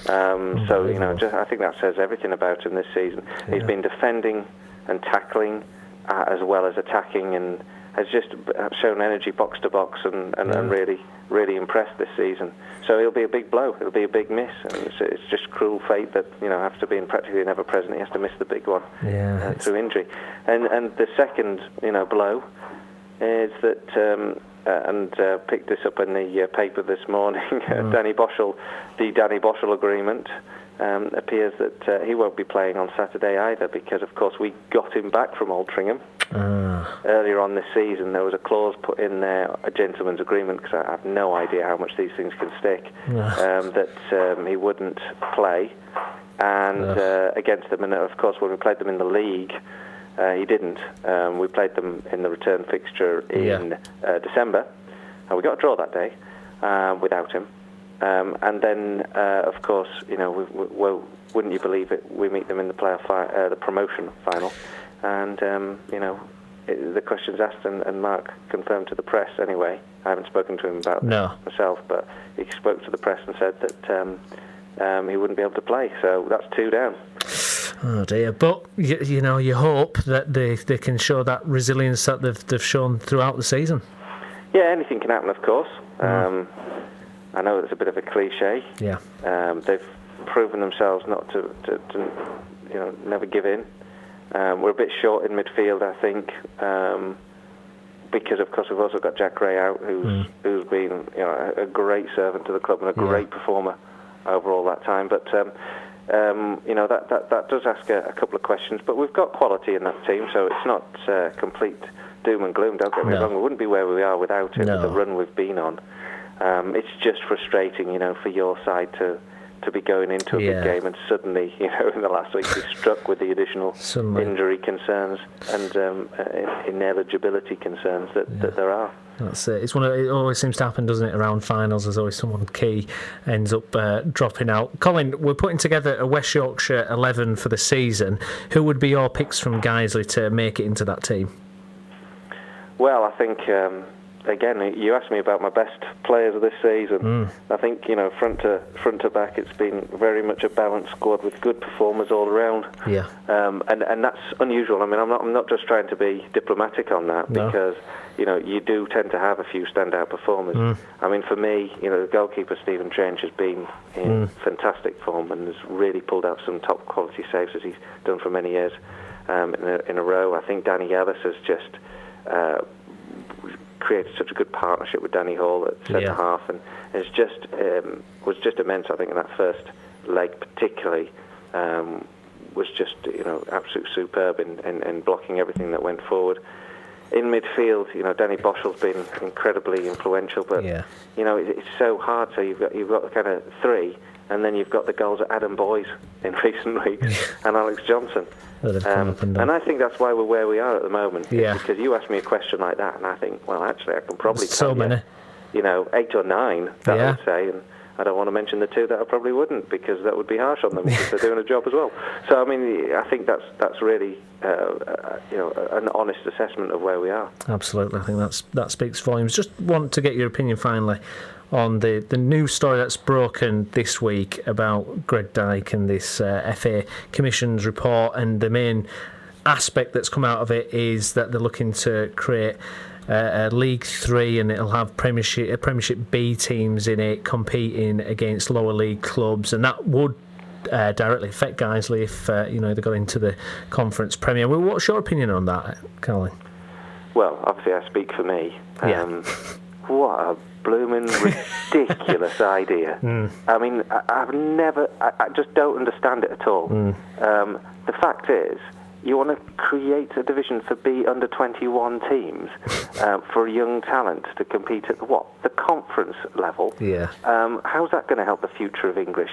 I think that says everything about him this season. Yeah. He's been defending and tackling as well as attacking, and has just shown energy box to box and really impressed this season. So it'll be a big blow. It'll be a big miss, and it's just cruel fate that after being practically never present, he has to miss the big one through injury. And the second blow is that picked this up in the paper this morning. Danny Boschel agreement. Appears that he won't be playing on Saturday either, because of course we got him back from Altrincham earlier on this season. There was a clause put in there, a gentleman's agreement, because I have no idea how much these things can stick, that he wouldn't play against them. And of course when we played them in the league, he didn't. We played them in the return fixture in December, and we got a draw that day without him. And then, of course, wouldn't you believe it? We meet them in the the promotion final, and the question's asked, and Mark confirmed to the press. Anyway, I haven't spoken to him about this myself, but he spoke to the press and said that he wouldn't be able to play. So that's 2 down. Oh dear! But you hope that they can show that resilience that they've shown throughout the season. Yeah, anything can happen, of course. I know it's a bit of a cliche. Yeah. They've proven themselves not to never give in. We're a bit short in midfield, I think, because of course we've also got Jack Gray out, who's been a great servant to the club and a great performer over all that time. But that does ask a couple of questions. But we've got quality in that team, so it's not complete doom and gloom. Don't get me wrong. We wouldn't be where we are without it. With the run we've been on. It's just frustrating, for your side to be going into a big game and suddenly, in the last week, be struck with the additional injury concerns and ineligibility concerns that there are. That's it. It always seems to happen, doesn't it? Around finals, there's always someone key ends up dropping out. Colin, we're putting together a West Yorkshire 11 for the season. Who would be your picks from Guiseley to make it into that team? Well, I think again, you asked me about my best players of this season. I think, front to back, it's been very much a balanced squad with good performers all around. Yeah. And that's unusual. I mean, I'm not just trying to be diplomatic on that, because you do tend to have a few standout performers. I mean, for me, the goalkeeper Stephen Trench has been in fantastic form and has really pulled out some top quality saves, as he's done for many years in a row. I think Danny Ellis has just created such a good partnership with Danny Hall at centre half, and it's just was just immense. I think in that first leg particularly was just absolutely superb in blocking everything that went forward. In midfield, Danny Boschel's been incredibly influential, but it's so hard. So you've got the kind of three, and then you've got the goals of Adam Boyes in recent weeks and Alex Johnson. And I think that's why we're where we are at the moment. Yeah. Because you ask me a question like that, and I think, well, actually, I can probably so many. 8 or 9 that I would say, and I don't want to mention the 2 that I probably wouldn't, because that would be harsh on them, because they're doing a job as well. So I mean, I think that's really an honest assessment of where we are. Absolutely, I think that speaks volumes. Just want to get your opinion finally on the new story that's broken this week about Greg Dyke and this FA Commission's report, and the main aspect that's come out of it is that they're looking to create League 3, and it'll have Premiership B teams in it competing against lower league clubs, and that would directly affect Guiseley if they got into the Conference Premier. Well, what's your opinion on that, Colin? Well, obviously I speak for me. What a blooming ridiculous idea. I mean, I just don't understand it at all. The fact is, you want to create a division for B under 21 teams for young talent to compete at the conference level. How's that going to help the future of English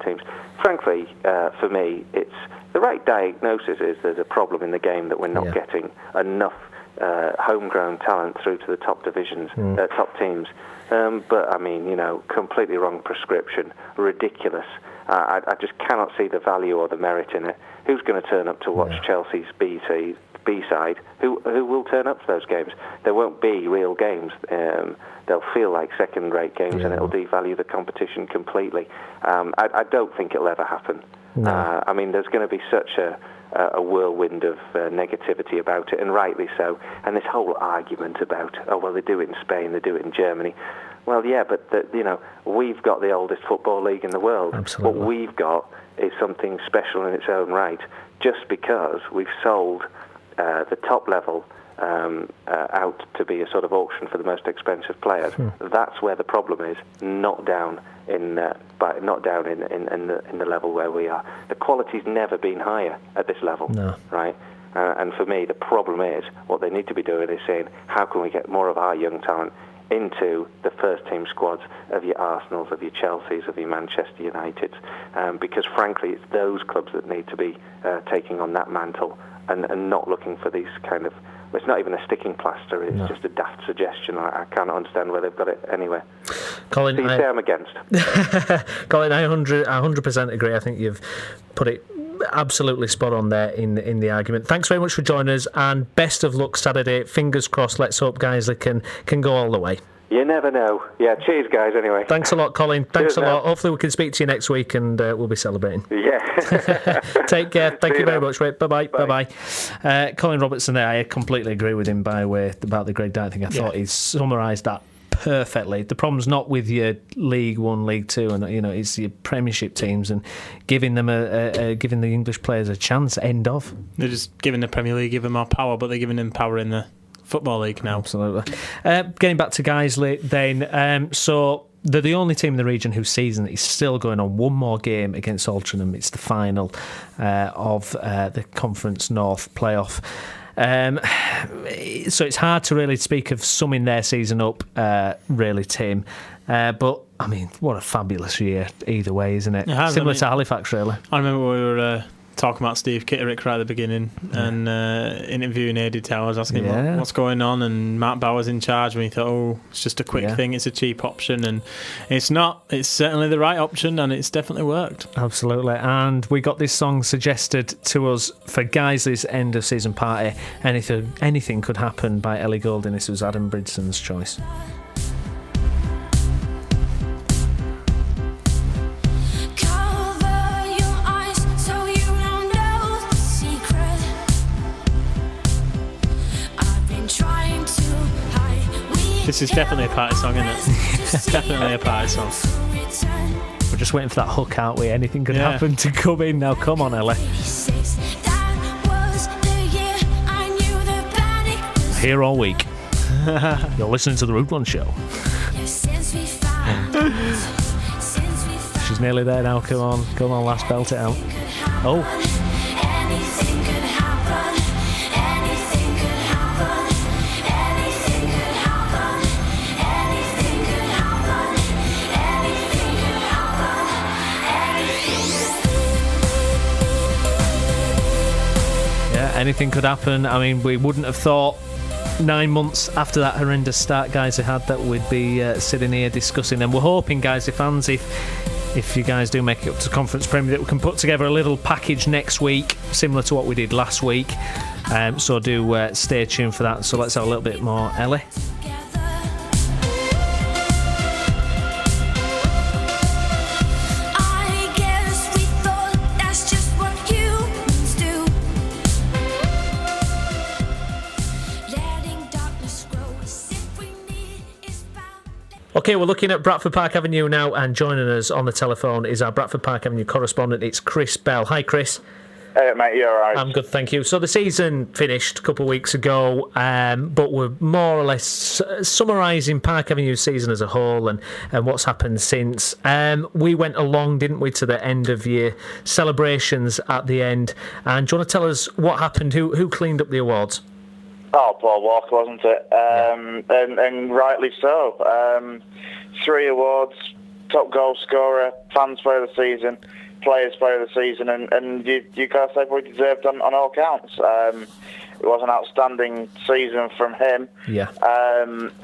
teams? Frankly, for me, it's the right diagnosis is there's a problem in the game that we're not getting enough homegrown talent through to the top divisions, top teams. But I mean, completely wrong prescription, ridiculous. I just cannot see the value or the merit in it. Who's going to turn up to watch Chelsea's B side? Who will turn up to those games? There won't be real games. They'll feel like second-rate games, and it'll devalue the competition completely. I don't think it'll ever happen. No. I mean, there's going to be such a whirlwind of negativity about it, and rightly so. And this whole argument about, they do it in Spain, they do it in Germany. Well, yeah, but we've got the oldest football league in the world. Absolutely. What we've got is something special in its own right, just because we've sold the top level out to be a sort of auction for the most expensive players. That's where the problem is, not down in the level where we are. The quality's never been higher at this level, right? And for me, the problem is what they need to be doing is saying, how can we get more of our young talent into the first-team squads of your Arsenals, of your Chelseas, of your Manchester Uniteds, because frankly, it's those clubs that need to be taking on that mantle and not looking for these kind of. It's not even a sticking plaster. It's just a daft suggestion. I can't understand where they've got it anywhere. Colin, so you say I'm against. Colin, I 100% agree. I think you've put it absolutely spot on there in the argument. Thanks very much for joining us, and best of luck Saturday. Fingers crossed. Let's hope Guiseley can go all the way. You never know. Yeah, cheers, guys, anyway. Thanks a lot, Colin. Thanks a lot. Hopefully we can speak to you next week, and we'll be celebrating. Yeah. Take care. Thank you very much, mate. Bye-bye. Bye-bye. Colin Robertson there, I completely agree with him about the Greg Dyke thing. I thought he's summarised that perfectly. The problem's not with your League 1, League 2, and it's your Premiership teams, and giving them giving the English players a chance. End of. They're just giving the Premier League more power, but they're giving them power in the Football League now. Absolutely. Getting back to Guiseley then, so they're the only team in the region whose season is still going on. One more game against Altrincham. It's the final of the Conference North playoff. So it's hard to really speak of summing their season up, really, Tim. But, I mean, what a fabulous year either way, isn't it? Similar to Halifax, really. I remember we were talking about Steve Kitterick right at the beginning and interviewing Eddie Towers, asking him what's going on, and Matt Bauer's in charge, and he thought, it's just a quick thing, it's a cheap option, and it's not. It's certainly the right option, and it's definitely worked. Absolutely. And we got this song suggested to us for Guiseley's end of season party, Anything Could Happen by Ellie Goulding. This was Adam Bridson's choice. This is definitely a party song, isn't it? Definitely a party song. We're just waiting for that hook, aren't we? Anything could happen to come in. Now, come on, Ellie. Here all week. You're listening to The Root One Show. She's nearly there now. Come on, last, belt it out. Oh. Anything could happen. I mean, we wouldn't have thought 9 months after that horrendous start Guiseley had that we'd be sitting here discussing them. We're hoping, Guiseley fans, if you guys do make it up to Conference Premier, that we can put together a little package next week similar to what we did last week. So do stay tuned for that. So let's have a little bit more Ellie. Okay, we're looking at Bradford Park Avenue now, and joining us on the telephone is our Bradford Park Avenue correspondent. It's Chris Bell. Hi, Chris. Hey, mate, you all right? I'm good, thank you. So the season finished a couple of weeks ago, but we're more or less summarising Park Avenue's season as a whole and what's happened since. We went along, didn't we, to the end of year celebrations at the end. And do you want to tell us what happened? Who cleaned up the awards? Oh, Paul Walker, wasn't it? And rightly so. 3 awards: top goal scorer, fans player of the season, players player of the season, and you guys say we deserved on all counts. It was an outstanding season from him. Yeah.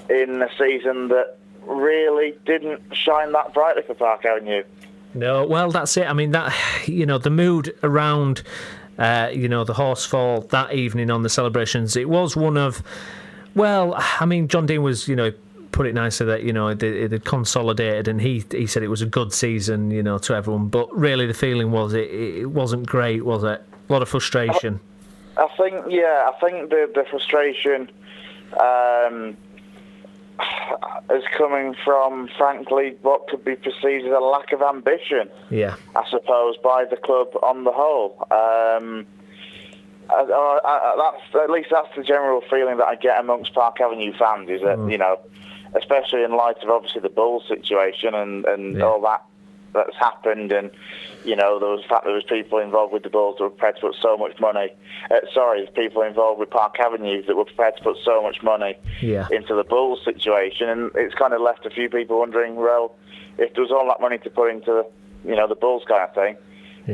In a season that really didn't shine that brightly for Park Avenue. No, well, that's it. I mean, that the mood around the Horsefall that evening on the celebrations, it was one of, well, I mean, John Dean was, put it nicely that, it had consolidated, and he said it was a good season, to everyone, but really the feeling was it wasn't great, was it? A lot of frustration. I think the frustration is coming from, frankly, what could be perceived as a lack of ambition. Yeah, I suppose, by the club on the whole. That's the general feeling that I get amongst Park Avenue fans, is that especially in light of obviously the Bulls situation and all that's happened, and there was people involved with the Bulls that were prepared to put so much money. People involved with Park Avenue that were prepared to put so much money into the Bulls situation, and it's kind of left a few people wondering, well, if there was all that money to put into the Bulls kind of thing,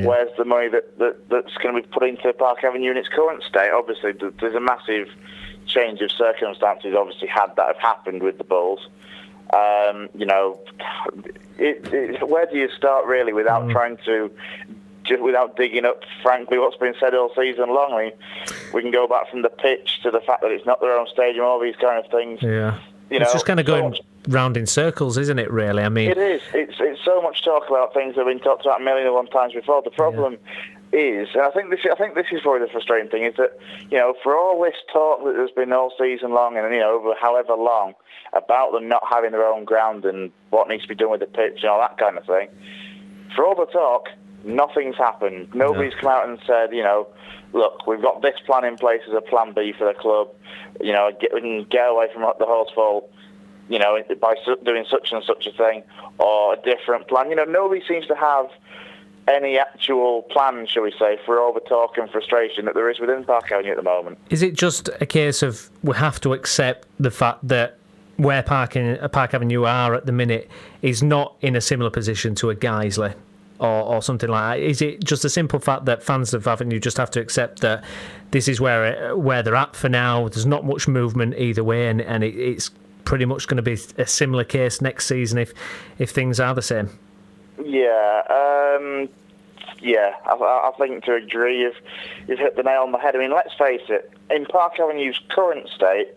where's the money that's going to be put into Park Avenue in its current state? Obviously, there's a massive change of circumstances that have happened with the Bulls. Where do you start really without trying to, without digging up, frankly, what's been said all season long? I mean, we can go back from the pitch to the fact that it's not their own stadium, all these kind of things. Yeah, it's just kind of going round in circles, isn't it? Really, I mean, it is. It's so much talk about things that have been talked about a million and one times before. The problem is, and I think this is probably the frustrating thing, is that for all this talk that there's been all season long and over however long about them not having their own ground and what needs to be done with the pitch and all that kind of thing, for all the talk, nothing's happened. Nobody's come out and said, look, we've got this plan in place as a plan B for the club. We can get away from the Horsefall, by doing such and such a thing, or a different plan. Nobody seems to have any actual plan, shall we say, for all the talk and frustration that there is within Park Avenue at the moment. Is it just a case of we have to accept the fact that where Park Avenue are at the minute is not in a similar position to a Guiseley? or something like that? Is it just a simple fact that fans of Avenue just have to accept that this is where they're at for now? There's not much movement either way, and it's pretty much going to be a similar case next season if things are the same. Yeah, I think to a degree you've hit the nail on the head. I mean, let's face it, in Park Avenue's current state,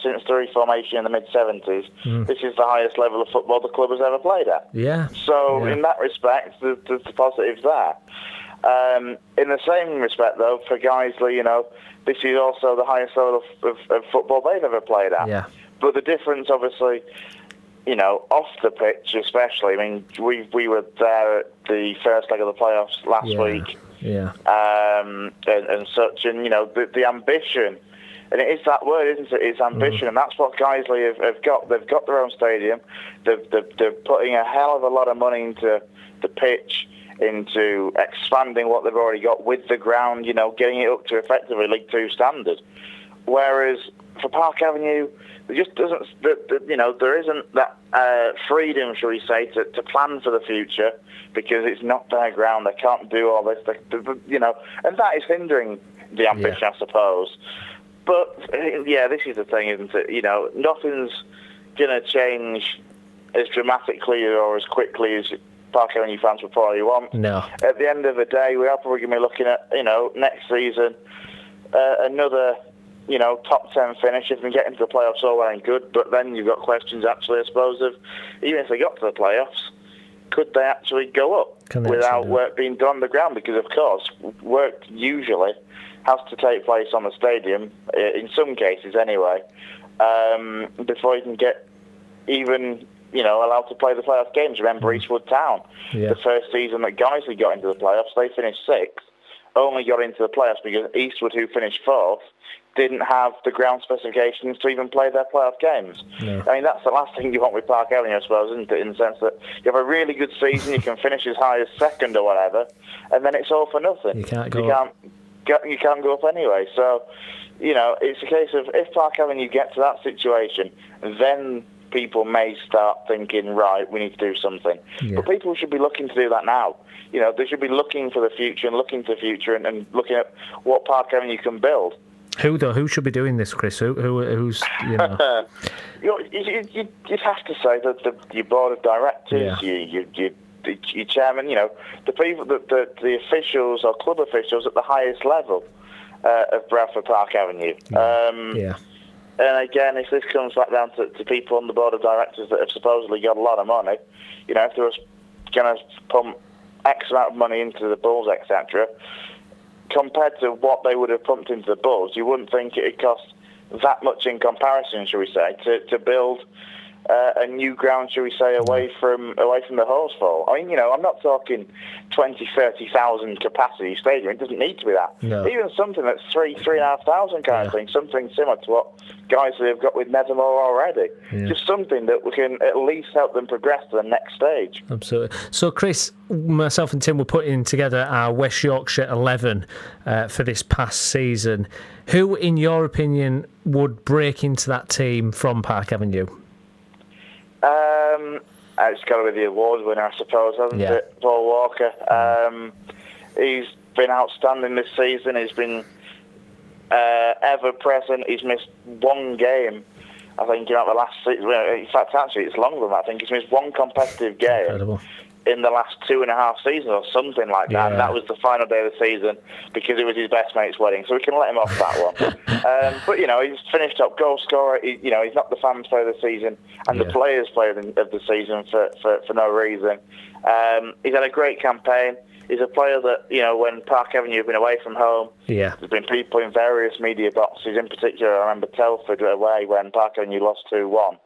since the reformation in the mid-70s, this is the highest level of football the club has ever played at. Yeah. So in that respect, there's the positives there. In the same respect, though, for Guiseley, this is also the highest level of football they've ever played at. Yeah. But the difference, obviously, off the pitch especially, I mean, we were there at the first leg of the playoffs last week. Yeah. And such, and, the ambition, and it is that word, isn't it? It's ambition, and that's what Guiseley have got. They've got their own stadium. They're putting a hell of a lot of money into the pitch, into expanding what they've already got with the ground, getting it up to effectively League 2 standard. Whereas for Park Avenue, there just doesn't, there isn't that freedom, shall we say, to plan for the future, because it's not their ground. They can't do all this, and that is hindering the ambition, I suppose. But, this is the thing, isn't it? Nothing's going to change as dramatically or as quickly as Park Avenue fans would probably want. No. At the end of the day, we are probably going to be looking at, next season, another, top 10 finish. If we get into the playoffs, all well and good. But then you've got questions, actually, I suppose, of even if they got to the playoffs, could they actually go up without work being done on the ground? Because, of course, work usually has to take place on the stadium, in some cases anyway, before you can get even, allowed to play the playoff games. Remember Eastwood Town, the first season that Guiseley got into the playoffs, they finished 6th, only got into the playoffs because Eastwood, who finished 4th, didn't have the ground specifications to even play their playoff games. No. I mean, that's the last thing you want with Park Avenue, I suppose, isn't it? In the sense that you have a really good season, you can finish as high as 2nd or whatever, and then it's all for nothing. You can't go up. You can't go up anyway. So, it's a case of if Park Avenue get to that situation, then people may start thinking, right, we need to do something. Yeah. But people should be looking to do that now. They should be looking for the future and looking to the future and looking at what Park Avenue can build. Who should be doing this, Chris? Who's You'd have to say that your board of directors, your chairman, the people, the officials or club officials at the highest level of Bradford Park Avenue. And again, if this comes back down to people on the board of directors that have supposedly got a lot of money, if they were going to pump X amount of money into the Bulls, etc., compared to what they would have pumped into the Bulls, you wouldn't think it would cost that much in comparison, shall we say, to build a new ground, shall we say, away from the Horsefall. I mean, I'm not talking 20,000, 30,000 capacity stadium. It doesn't need to be that. No. Even something that's 3,500 kind of thing, something similar to what Guiseley have got with Nethermore already. Yeah. Just something that we can at least help them progress to the next stage. Absolutely. So, Chris, myself and Tim were putting together our West Yorkshire 11 for this past season. Who, in your opinion, would break into that team from Park Avenue? It's got to be the award winner, I suppose, hasn't it? Paul Walker. He's been outstanding this season. He's been ever present. He's missed one game, I think, in the last season. In fact, actually, it's longer than that. I think he's missed one competitive game. Incredible. In the last 2.5 seasons or something like that. And that was the final day of the season because it was his best mate's wedding, so we can let him off that one. But, he's finished top goal scorer. He's not the fans' player of the season and the players' player of the season for no reason. He's had a great campaign. He's a player that, when Park Avenue have been away from home, there's been people in various media boxes. In particular, I remember Telford away when Park Avenue lost 2-1.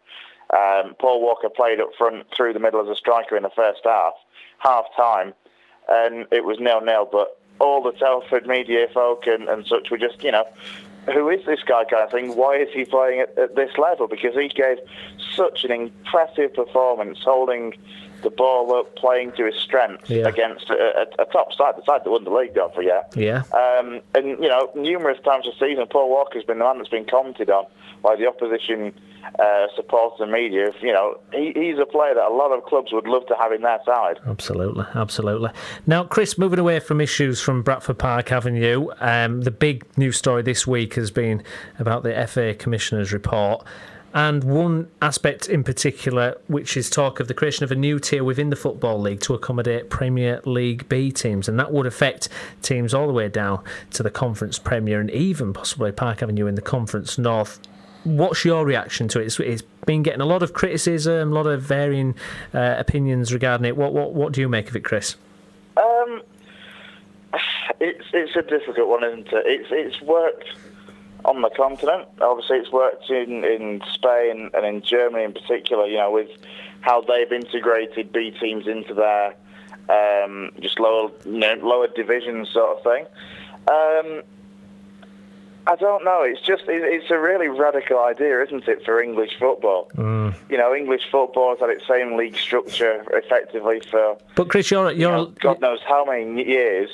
Paul Walker played up front through the middle as a striker in the first half-time, and it was 0-0, but all the Telford media folk and such were just, who is this guy kind of thing? Why is he playing at this level? Because he gave such an impressive performance, holding the ball up, playing to his strengths against a top side, the side that won the league, don't forget. Yeah. And, numerous times this season, Paul Walker's been the man that's been commented on by the opposition supporters and media. He's a player that a lot of clubs would love to have in their side. Absolutely. Now, Chris, moving away from issues from Bradford Park Avenue, the big news story this week has been about the FA Commissioner's report. And one aspect in particular, which is talk of the creation of a new tier within the Football League to accommodate Premier League B teams. And that would affect teams all the way down to the Conference Premier and even possibly Park Avenue in the Conference North. What's your reaction to it? It's been getting a lot of criticism, a lot of varying opinions regarding it. What do you make of it, Chris? It's a difficult one, isn't it? It's worked on the continent. Obviously, it's worked in Spain and in Germany in particular, with how they've integrated B teams into their just lower divisions sort of thing. I don't know. It's a really radical idea, isn't it, for English football? English football has had its same league structure effectively for. But Chris, you're God knows how many years.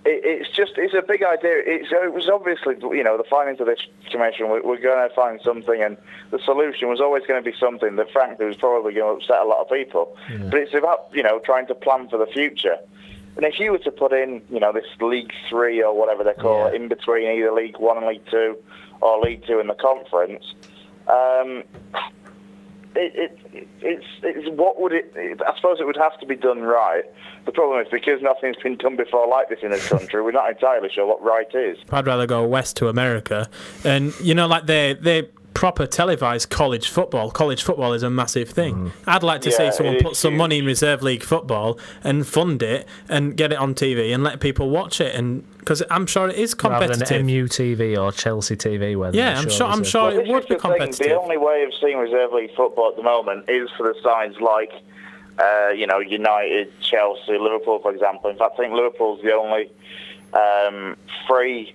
It's a big idea. It was obviously, the findings of this commission, we're going to find something, and the solution was always going to be something that, frankly, was probably going to upset a lot of people. Yeah. But it's about, trying to plan for the future. And if you were to put in, this League 3 or whatever they call it, in between either League 1 and League 2 or League 2 in the conference, it's what would it? I suppose it would have to be done right. The problem is because nothing's been done before like this in this country, we're not entirely sure what right is. I'd rather go west to America, and they proper televised college football. College football is a massive thing. I'd like to see someone put some money in Reserve League football and fund it and get it on TV and let people watch it, and because I'm sure it is competitive. Rather than MU TV or Chelsea TV, I'm sure it would be competitive. The only way of seeing Reserve League football at the moment is for the sides like United, Chelsea, Liverpool, for example. In fact, I think Liverpool's the only free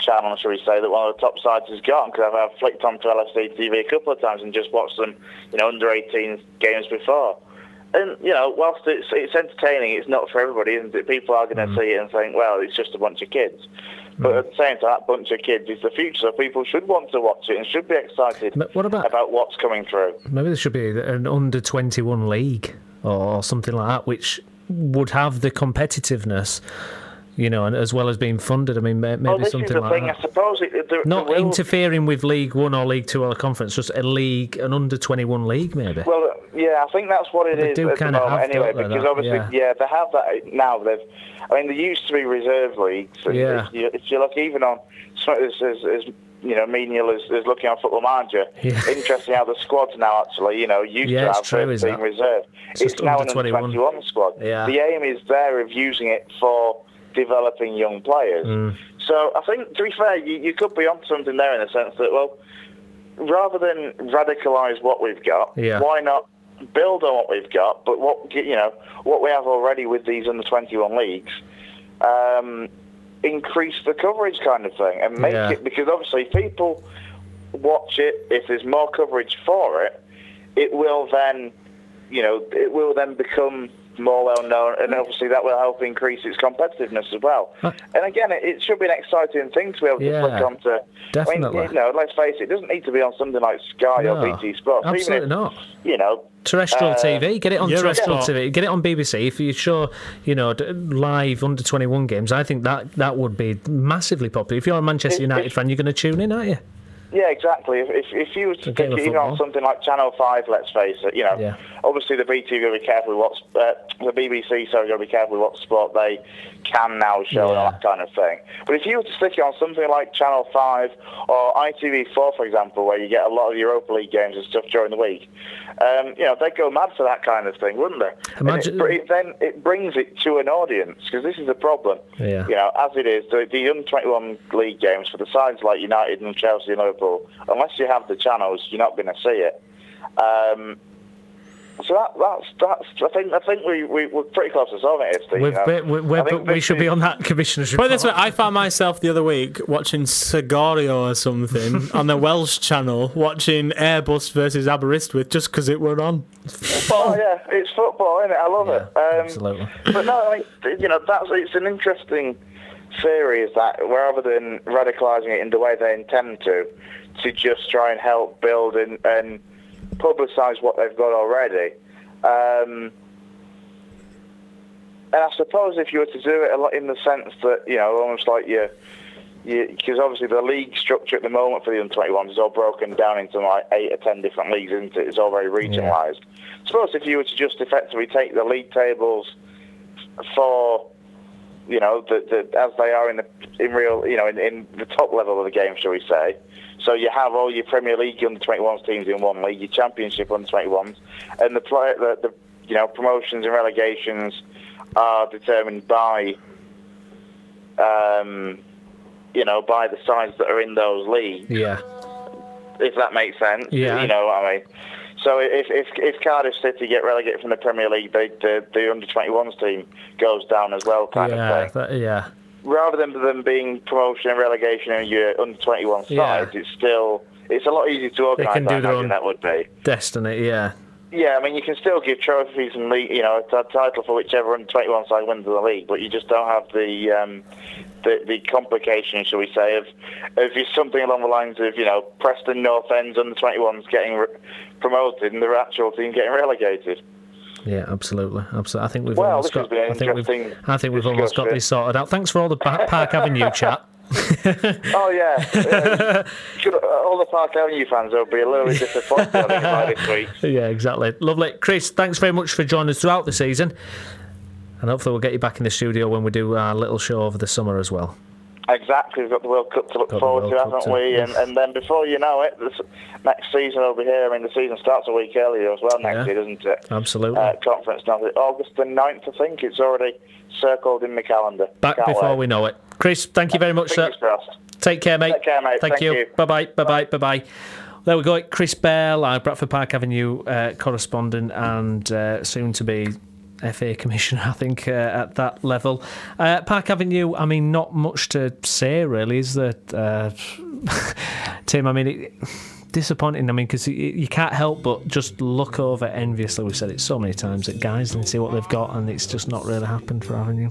channel, shall we say, that one of the top sides has got, because I've flicked onto LFC TV a couple of times and just watched them, under 18 games before. And, whilst it's entertaining, it's not for everybody, isn't it? People are going to see it and think, well, it's just a bunch of kids. But at the same time, that bunch of kids is the future, so people should want to watch it and should be excited about what's coming through. Maybe there should be an under-21 league or something like that, which would have the competitiveness, and as well as being funded. I mean, maybe something like that. I suppose not interfering with League 1 or League 2 or the conference, just an under-21 league, maybe. Well, I think that's what it is at the moment anyway, because obviously, they have that now. There used to be reserve leagues. If you look even on something as menial as looking on Football Manager, interesting how the squads now actually, used to have first team reserve. It's now an under-21 squad. Yeah. The aim is there of using it for developing young players. So I think, to be fair, you could be onto something there in the sense that, well, rather than radicalise what we've got, why not build on what we've got, but what we have already with these under-21 leagues, increase the coverage kind of thing, and make it, because obviously people watch it. If there's more coverage for it, it will then become more well known, and obviously that will help increase its competitiveness as well. And again, it should be an exciting thing to be able to click onto. Definitely. Let's face it doesn't need to be on something like Sky or BT Sports. Absolutely not. Terrestrial TV, get it on terrestrial TV, get it on BBC. If you show, live under 21 games, I think that would be massively popular. If you're a Manchester United fan, you're going to tune in, aren't you? Yeah, exactly. If you were to stick it on something like Channel 5, let's face it, obviously the BT got to be careful with the BBC, got to be careful with what sport they can now show and all that kind of thing. But if you were to stick it on something like Channel 5 or ITV4, for example, where you get a lot of Europa League games and stuff during the week, they'd go mad for that kind of thing, wouldn't they? Then it brings it to an audience, because this is the problem. As it is, the under-21 league games for the sides like United and Chelsea and Liverpool, unless you have the channels, you're not going to see it. So I think we're pretty close to solving it, Steve. We should be on that commissioner's Put report. it this way, I found myself the other week watching Segorio or something on the Welsh channel, watching Airbus versus Aberystwyth just because it were on. Oh yeah, it's football, isn't it? I love it. Absolutely. But no, it's an interesting theory, is that rather than radicalising it in the way they intend to just try and help build and publicise what they've got already. And I suppose if you were to do it a lot in the sense that, almost like because obviously the league structure at the moment for the under-21s is all broken down into like 8 or 10 different leagues, isn't it? It's all very regionalised. I suppose if you were to just effectively take the league tables for, as they are in the top level of the game, shall we say. So you have all your Premier League under-21s teams in one league, your Championship under-21s, and the promotions and relegations are determined by by the sides that are in those leagues. Yeah. If that makes sense. Yeah. You know what I mean? So if Cardiff City get relegated from the Premier League, the under-21s team goes down as well, kind of thing. Rather than them being promotion and relegation in your under-21 sides, it's a lot easier to organise. I imagine that would be destiny. Yeah. Yeah, I mean, you can still give trophies and a title for whichever under-21 side wins the league, but you just don't have the complication, shall we say, of something along the lines of Preston North End's under-21s getting promoted and the actual team getting relegated. Yeah, absolutely. I think we've well, almost got. I think we've almost got this sorted out. Thanks for all the Park Avenue chat. Oh yeah, all the Park Avenue fans will be a little bit disappointed by this week. Yeah, exactly. Lovely, Chris. Thanks very much for joining us throughout the season, and hopefully we'll get you back in the studio when we do our little show over the summer as well. Exactly, we've got the World Cup to look forward to, haven't we? And then before you know it, next season will be here. I mean, the season starts a week earlier as well next year, doesn't it? Absolutely. Conference now, August the 9th, I think. It's already circled in my calendar. Back before we know it. Chris, thank you very much, sir. Take care, mate. Take care, mate. Thank you. Bye-bye. Bye-bye. Bye-bye. There we go. Chris Bell, our Bradford Park Avenue correspondent and soon to be FA Commissioner, I think, at that level. Park Avenue, I mean, not much to say, really, is there, Tim? I mean, disappointing, I mean, because you can't help but just look over enviously, we've said it so many times, at Guiseley and see what they've got, and it's just not really happened for Avenue.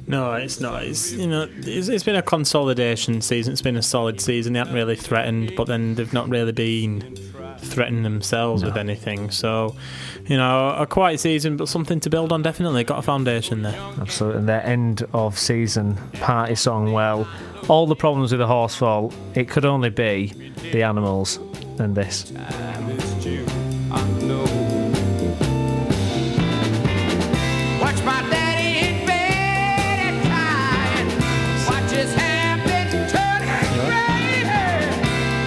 No, it's not. It's been a consolidation season. It's been a solid season. They haven't really threatened, but then they've not really been threatening themselves with anything. So, a quiet season, but something to build on, definitely. Got a foundation there. Absolutely. And their end of season party song, well, all the problems with the Horsefall, it could only be the Animals and this. Watch my daddy in bed at night. Watch his hair been turning gray.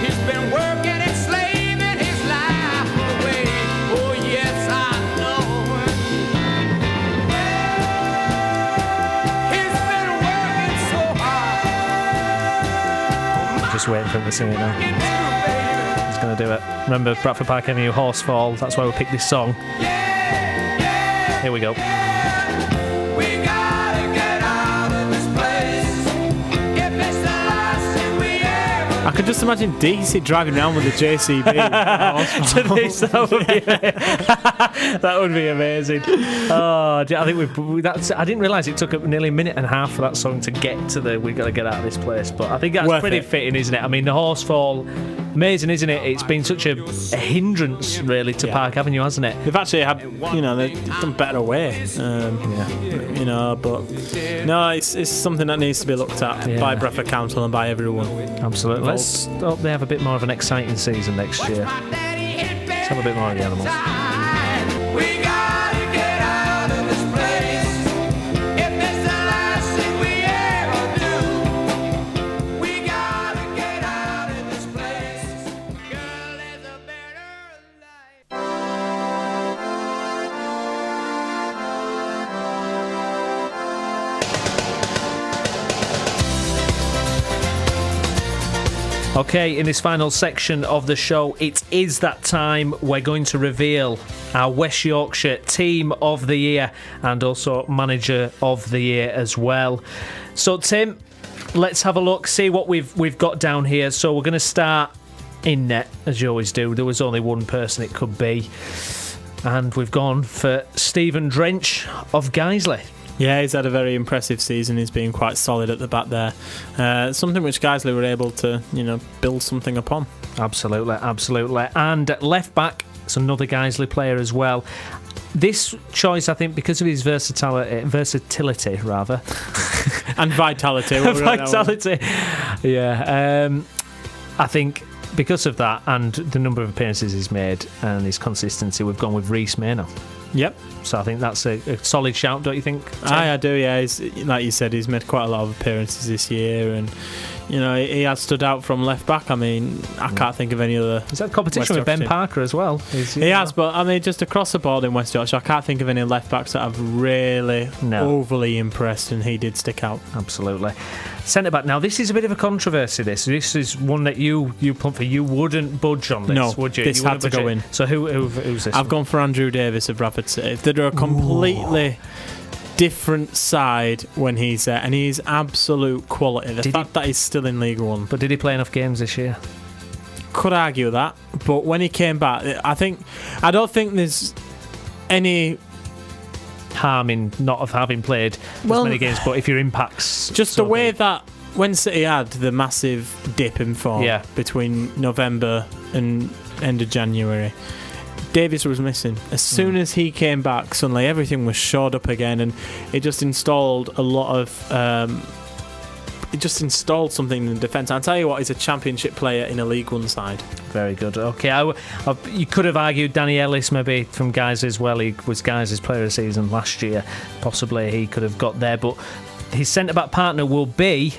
He's been working and slaving his life away. Oh yes, I know. He's been working so hard. I'm just waiting for him to sing it now. He's going to do it. Remember, Bradford Park Avenue, Horsefall. That's why we picked this song. Here we go. I could just imagine DC driving around with a JCB. To this, that would be amazing. Oh, I think I didn't realise it took nearly a minute and a half for that song to get to we've got to get out of this place. But I think that's pretty fitting, isn't it? I mean, the Horsefall, amazing, isn't it? It's been such a hindrance, really, to Park Avenue, hasn't it? They've actually had, they've done better away. But no, it's something that needs to be looked at by Bradford Council and by everyone. Absolutely. Let's hope they have a bit more of an exciting season next year. Let's have a bit more of the Animals. We gotta get out of this place. If it's the last thing we ever do, we gotta get out of this place. Girl, there's a better Okay, in this final section of the show, it is that time we're going to reveal our West Yorkshire Team of the Year and also Manager of the Year as well. So, Tim, let's have a look, see what we've got down here. So we're going to start in net, as you always do. There was only one person it could be, and we've gone for Stephen Drench of Guiseley. Yeah, he's had a very impressive season. He's been quite solid at the back there. Something which Guiseley were able to, build something upon. Absolutely. And at left back, it's another Guiseley player as well. This choice, I think, because of his versatility, and vitality. Vitality. Yeah. I think because of that and the number of appearances he's made and his consistency, we've gone with Reece Maynor. Yep. So I think that's a solid shout, don't you think, Tim? I do, yeah. He's, like you said, he's made quite a lot of appearances this year, and he has stood out from left back. I mean, I can't think of any other. He's had competition with Ben Parker as well. He has, but I mean, just across the board in West Yorkshire, I can't think of any left backs that have really overly impressed, and he did stick out. Absolutely. Centre back. Now, this is a bit of a controversy. This is one that you pumped for. You wouldn't budge on this, no, would you? This had to go in. So who's this? I've gone for Andrew Davis of Bradford City. They're a completely different side when he's there, and he's absolute quality. The fact that he's still in League One. But did he play enough games this year? Could argue that, but when he came back, I don't think there's any harm in not having played as many games, but if your impacts just the way that when City had the massive dip in form between November and end of January, Davis was missing. As soon as he came back, suddenly everything was shored up again, and it just installed a lot of it just installed something in the defence. I'll tell you what, he's a championship player in a League One side. Very good. Okay, you could have argued Danny Ellis maybe from Guiseley as well. He was Guiseley's player of the season last year. Possibly he could have got there, but his centre-back partner will be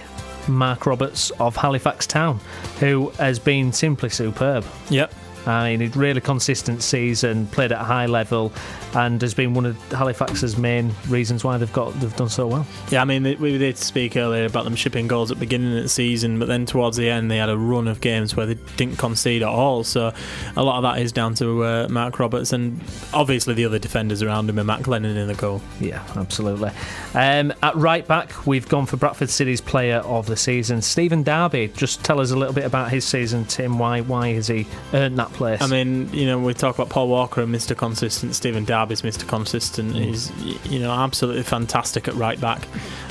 Mark Roberts of Halifax Town, who has been simply superb. Yep. I mean, a really consistent season, played at a high level, and has been one of Halifax's main reasons why they've done so well. Yeah, I mean, we did speak earlier about them shipping goals at the beginning of the season, but then towards the end they had a run of games where they didn't concede at all. So a lot of that is down to Mark Roberts, and obviously the other defenders around him, and Matt Glennon in the goal. Yeah, absolutely. At right back, we've gone for Bradford City's player of the season, Stephen Darby. Just tell us a little bit about his season, Tim. Why has he earned that place? I mean, we talk about Paul Walker and Mr. Consistent. Stephen Darby's Mr. Consistent. He's, absolutely fantastic at right back.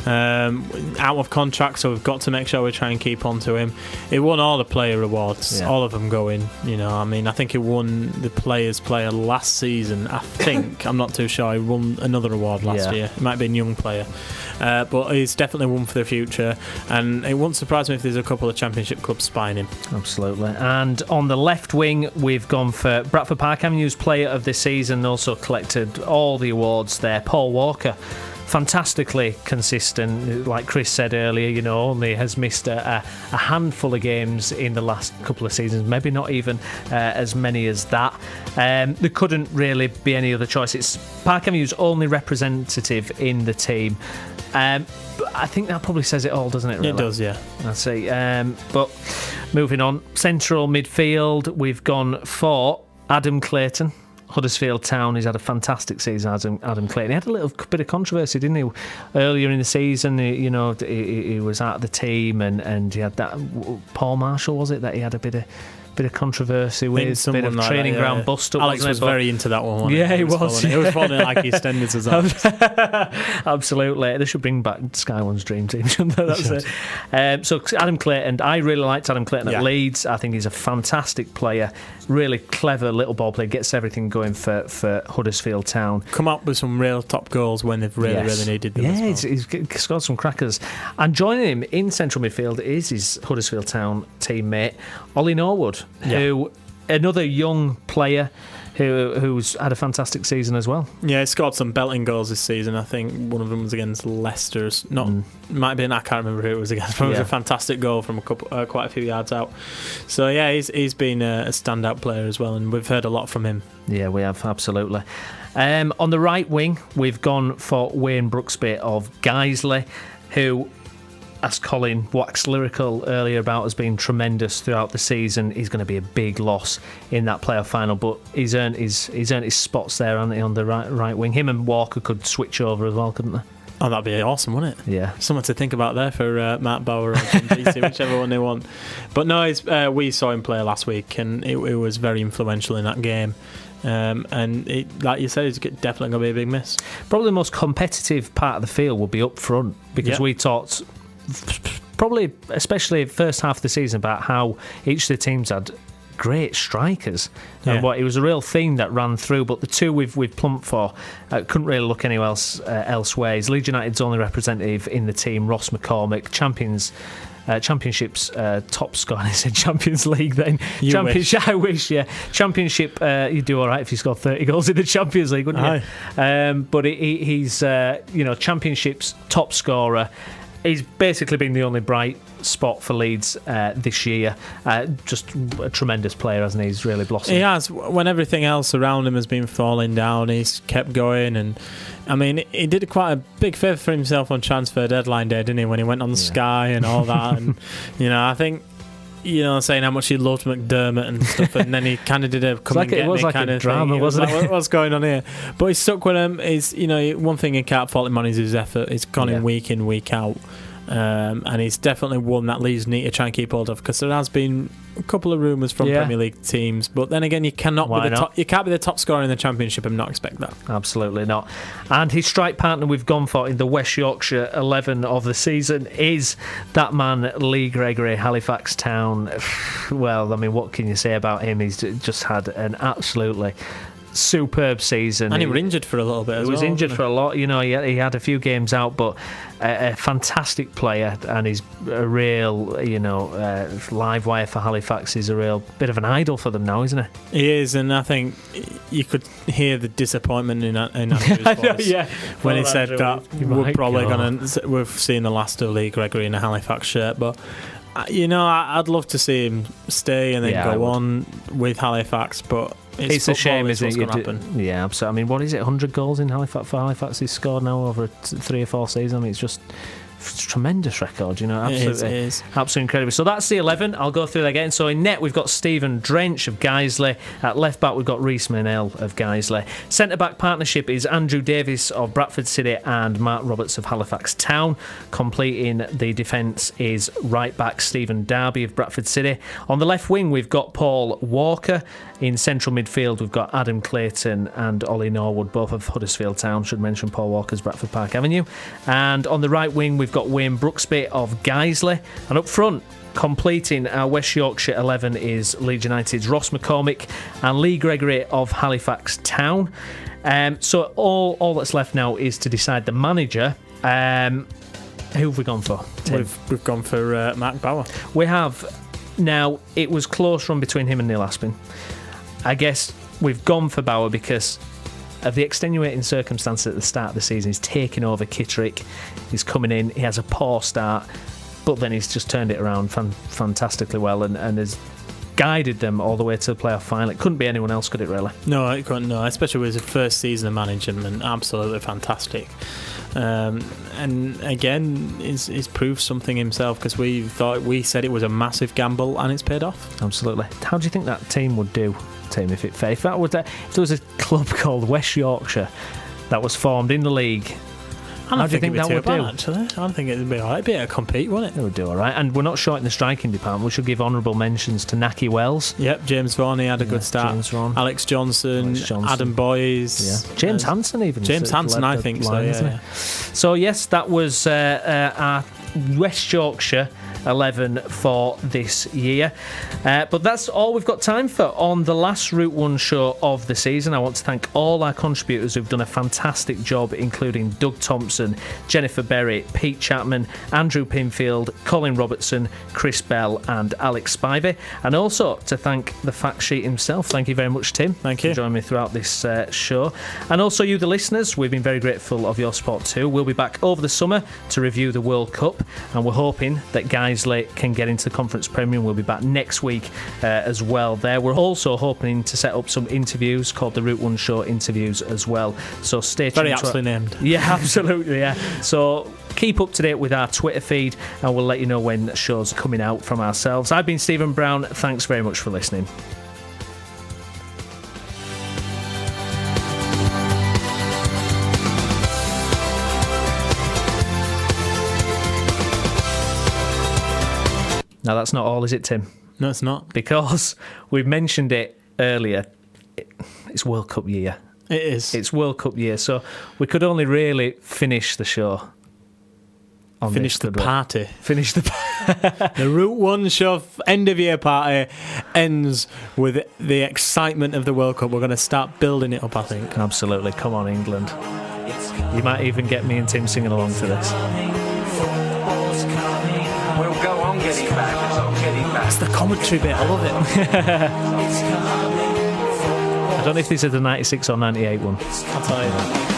Out of contract, so we've got to make sure we try and keep on to him. He won all the player awards, all of them going. I think he won the Players' Player last season. I think I'm not too sure. He won another award last year. It might be a young player. But he's definitely one for the future, and it wouldn't surprise me if there's a couple of championship clubs spying him. Absolutely. And on the left wing, we've gone for Bradford Park Avenue's player of the season, also collected all the awards there, Paul Walker. Fantastically consistent, like Chris said earlier, only has missed a handful of games in the last couple of seasons, maybe not even as many as that. There couldn't really be any other choice. It's Park Avenue's only representative in the team. But I think that probably says it all, doesn't it, really? It does, yeah. I see. But moving on, central midfield, we've gone for Adam Clayton, Huddersfield Town. He's had a fantastic season, Adam Clayton. He had a little bit of controversy, didn't he? Earlier in the season, he was out of the team, and he had that Paul Marshall, was it, that he had a bit of controversy with, a bit of training ground bust up. Alex was very into that one. Yeah, he was. He was following it like EastEnders as well. Absolutely. They should bring back Sky One's Dream Team, shouldn't they? That's it. So Adam Clayton, I really liked Adam Clayton at Leeds. I think he's a fantastic player, really clever little ball player, gets everything going for Huddersfield Town. Come up with some real top goals when they've really needed them. Yeah, he's scored some crackers. And joining him in central midfield is his Huddersfield Town teammate, Ollie Norwood, who another young player who's had a fantastic season as well. Yeah, he scored some belting goals this season. I think one of them was against Leicester. Might have been, I can't remember who it was against, but it was a fantastic goal from quite a few yards out. So yeah, he's been a standout player as well, and we've heard a lot from him. Yeah, we have, absolutely. On the right wing, we've gone for Wayne Brooksby of Guiseley, who as Colin waxed lyrical earlier about as being tremendous throughout the season, he's going to be a big loss in that playoff final. But he's earned his spots there, hasn't he, on the right wing. Him and Walker could switch over as well, couldn't they? Oh, that'd be awesome, wouldn't it? Yeah. Something to think about there for Matt Bauer or Jim Beattie, whichever one they want. But no, we saw him play last week, and it was very influential in that game. And like you said, it's definitely going to be a big miss. Probably the most competitive part of the field will be up front, because we talked probably, especially first half of the season, about how each of the teams had great strikers, and it was a real theme that ran through. But the two we've plumped for couldn't really look anywhere else elsewhere. He's Leeds United's only representative in the team, Ross McCormick, Championship's top scorer. I said Champions League then. Championship, I wish, yeah. Championship, you'd do all right if you scored 30 goals in the Champions League, wouldn't you? But he's Championship's top scorer. He's basically been the only bright spot for Leeds this year. Just a tremendous player, hasn't he? He's really blossomed. He has. When everything else around him has been falling down, he's kept going. And I mean, he did quite a big favour for himself on transfer deadline day, didn't he? When he went on Sky and all that. And I think, saying how much he loved McDermott and stuff, and then he kind of did a come and get me kind of drama, thing. Wasn't it? What's going on here? But he's stuck with him. He's, one thing he can't fault him on is his effort. He's gone in, week out. And he's definitely one that Leeds need to try and keep hold of, because there has been a couple of rumours from Premier League teams, but then again, you can't be the top scorer in the Championship and not expect that. Absolutely not. And his strike partner we've gone for in the West Yorkshire 11 of the season is that man Lee Gregory, Halifax Town. Well, I mean, what can you say about him? He's just had an absolutely superb season, and he was injured for a little bit. He was injured for a lot. He had a few games out, but a fantastic player, and he's a real, live wire for Halifax. He's a real bit of an idol for them now, isn't he? He is, and I think you could hear the disappointment in Andrew's voice when he said that we're probably we've seen the last of Lee Gregory in a Halifax shirt, but. I'd love to see him stay and then go on with Halifax, but it's a shame, isn't it? Yeah, absolutely. I mean, what is it? 100 goals in Halifax for Halifax he's scored now over 3 or 4 seasons. I mean, it's just a tremendous record, absolutely, it is. Absolutely incredible. So that's the 11. I'll go through that again. So in net, we've got Stephen Drench of Guiseley. At left back, we've got Rhys Manell of Guiseley. Centre back partnership is Andrew Davis of Bradford City and Mark Roberts of Halifax Town. Completing the defence is right back Stephen Darby of Bradford City. On the left wing, we've got Paul Walker. In central midfield, we've got Adam Clayton and Ollie Norwood, both of Huddersfield Town. Should mention Paul Walker's Bradford Park Avenue. And on the right wing, we've got Wayne Brooksby of Guiseley. And up front, completing our West Yorkshire 11 is Leeds United's Ross McCormick and Lee Gregory of Halifax Town. So all that's left now is to decide the manager. Who have we gone for, Tim? We've gone for Mark Bauer. We have. Now, it was close run between him and Neil Aspin. I guess we've gone for Bauer because of the extenuating circumstances at the start of the season. He's taking over Kitterick. He's coming in. He has a poor start, but then he's just turned it around fantastically well and has guided them all the way to the playoff final. It couldn't be anyone else, could it, really? No, it couldn't. No, especially with his first season of management. Absolutely fantastic. And again, he's proved something himself, because we said it was a massive gamble and it's paid off. Absolutely. How do you think that team would do, Tim, if there was a club called West Yorkshire that was formed in the league? How do you think that would do? Actually, I think it would be alright. It'd be able to compete, wouldn't it? It would do alright. And we're not short in the striking department. We should give honourable mentions to Naki Wells. Yep, James Vaughan, he had a good start. James Vaughan. Alex Johnson, Adam Boyes. Yeah. James Hansen even. James Hansen, I think so, yeah. So yes, that was our West Yorkshire 11 for this year. But that's all we've got time for on the last Route 1 show of the season. I want to thank all our contributors who've done a fantastic job, including Doug Thompson, Jennifer Berry, Pete Chapman, Andrew Pinfield, Colin Robertson, Chris Bell and Alex Spivey. And also to thank the fact sheet himself. Thank you very much, Tim. Thank you for joining me throughout this show. And also you, the listeners, we've been very grateful of your support too. We'll be back over the summer to review the World Cup, and we're hoping that Guiseley can get into the Conference Premier. We'll be back next week as well there. We're also hoping to set up some interviews called the Route 1 Show interviews as well. So stay tuned. Very aptly named. Yeah, absolutely, yeah. So keep up to date with our Twitter feed, and we'll let you know when shows are coming out from ourselves. I've been Stephen Brown. Thanks very much for listening. Now, that's not all, is it, Tim? No, it's not. Because we've mentioned it earlier. It's World Cup year. It is. It's World Cup year, so we could only really finish the show. Finish the party. Finish the The Route 1 show end of year party ends with the excitement of the World Cup. We're going to start building it up, I think. Absolutely. Come on, England. You might even get me and Tim singing along to this. We'll go on getting back. That's the commentary bit. I love it. I don't know if this is the 96 or 98 one. I'll tell you that.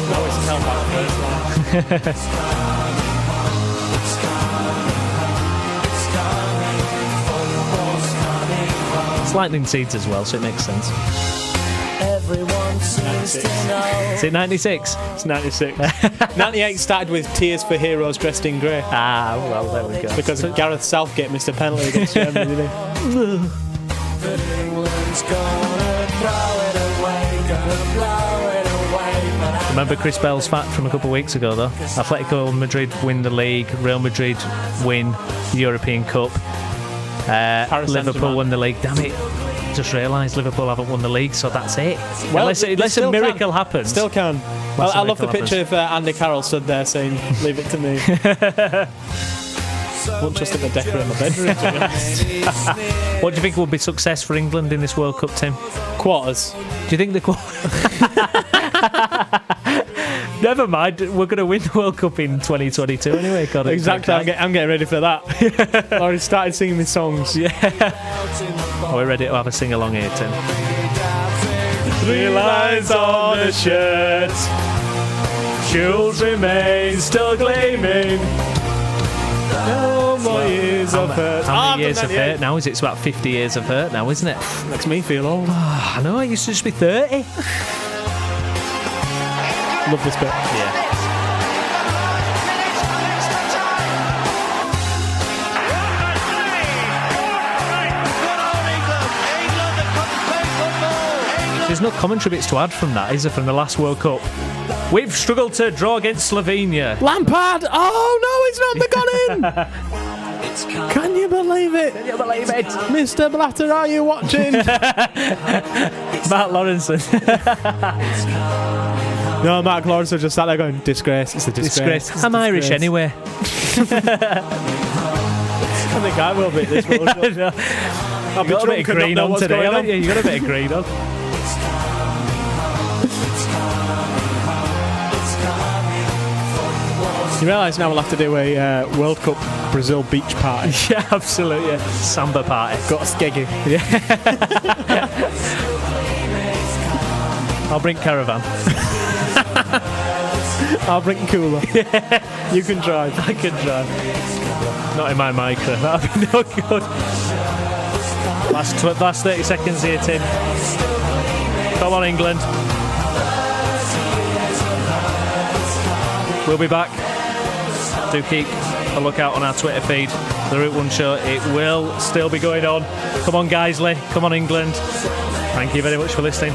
I always tell about the first one. It's Lightning Seeds as well, so it makes sense. Everyone seems to know. Is it 96? It's 96. 98 started with Tears for Heroes Dressed in Grey. Ah, well, there we go. Because Gareth Southgate missed a penalty against Germany, didn't he? But England's gonna throw it away, gonna blow it away. Remember Chris Bell's fact from a couple of weeks ago, though? Atletico Madrid win the league, Real Madrid win the European Cup, Liverpool won the league. Damn it. Just realised Liverpool haven't won the league, so that's it. Well, unless a miracle happens. Still can. Well, I love the picture of Andy Carroll stood there saying, leave it to me. Won't just have a decorate in my bedroom, to be honest. What do you think will be success for England in this World Cup, Tim? Quarters. Do you think the Never mind, we're going to win the World Cup in 2022 anyway. Exactly, I'm getting ready for that. I already started singing my songs. Yeah. Are we ready to have a sing-along here, Tim? 3 lines on the shirt, jewels remain still gleaming. No more years of hurt. How many years of hurt now? It's about 50 years of hurt now, isn't it? Makes me feel old. I know, it used to just be 30. Love this bit. Yeah. There's no commentary bits to add from that, is there, from the last World Cup? We've struggled to draw against Slovenia. Lampard! Oh no, he's not got in! Can you believe it? Can you believe it? Mr. Blatter, are you watching? Mark Lawrenson. No, Mark Lawrenson just sat there going, disgrace, it's a disgrace. I'm Irish anyway. I think I will be this World Cup. I've got a bit of green on today, haven't you? You got a bit of green on. You realise now we'll have to do a World Cup Brazil beach party. Yeah, absolutely. Samba party. Got a skeggy. Yeah. I'll bring caravan. I'll bring cooler. Yeah. You can drive. I can drive. Not in my micro. That'd be no good. Last 30 seconds here, Tim. Come on, England. We'll be back. Do keep a lookout on our Twitter feed. The Route 1 show, it will still be going on. Come on, Guiseley. Come on, England. Thank you very much for listening.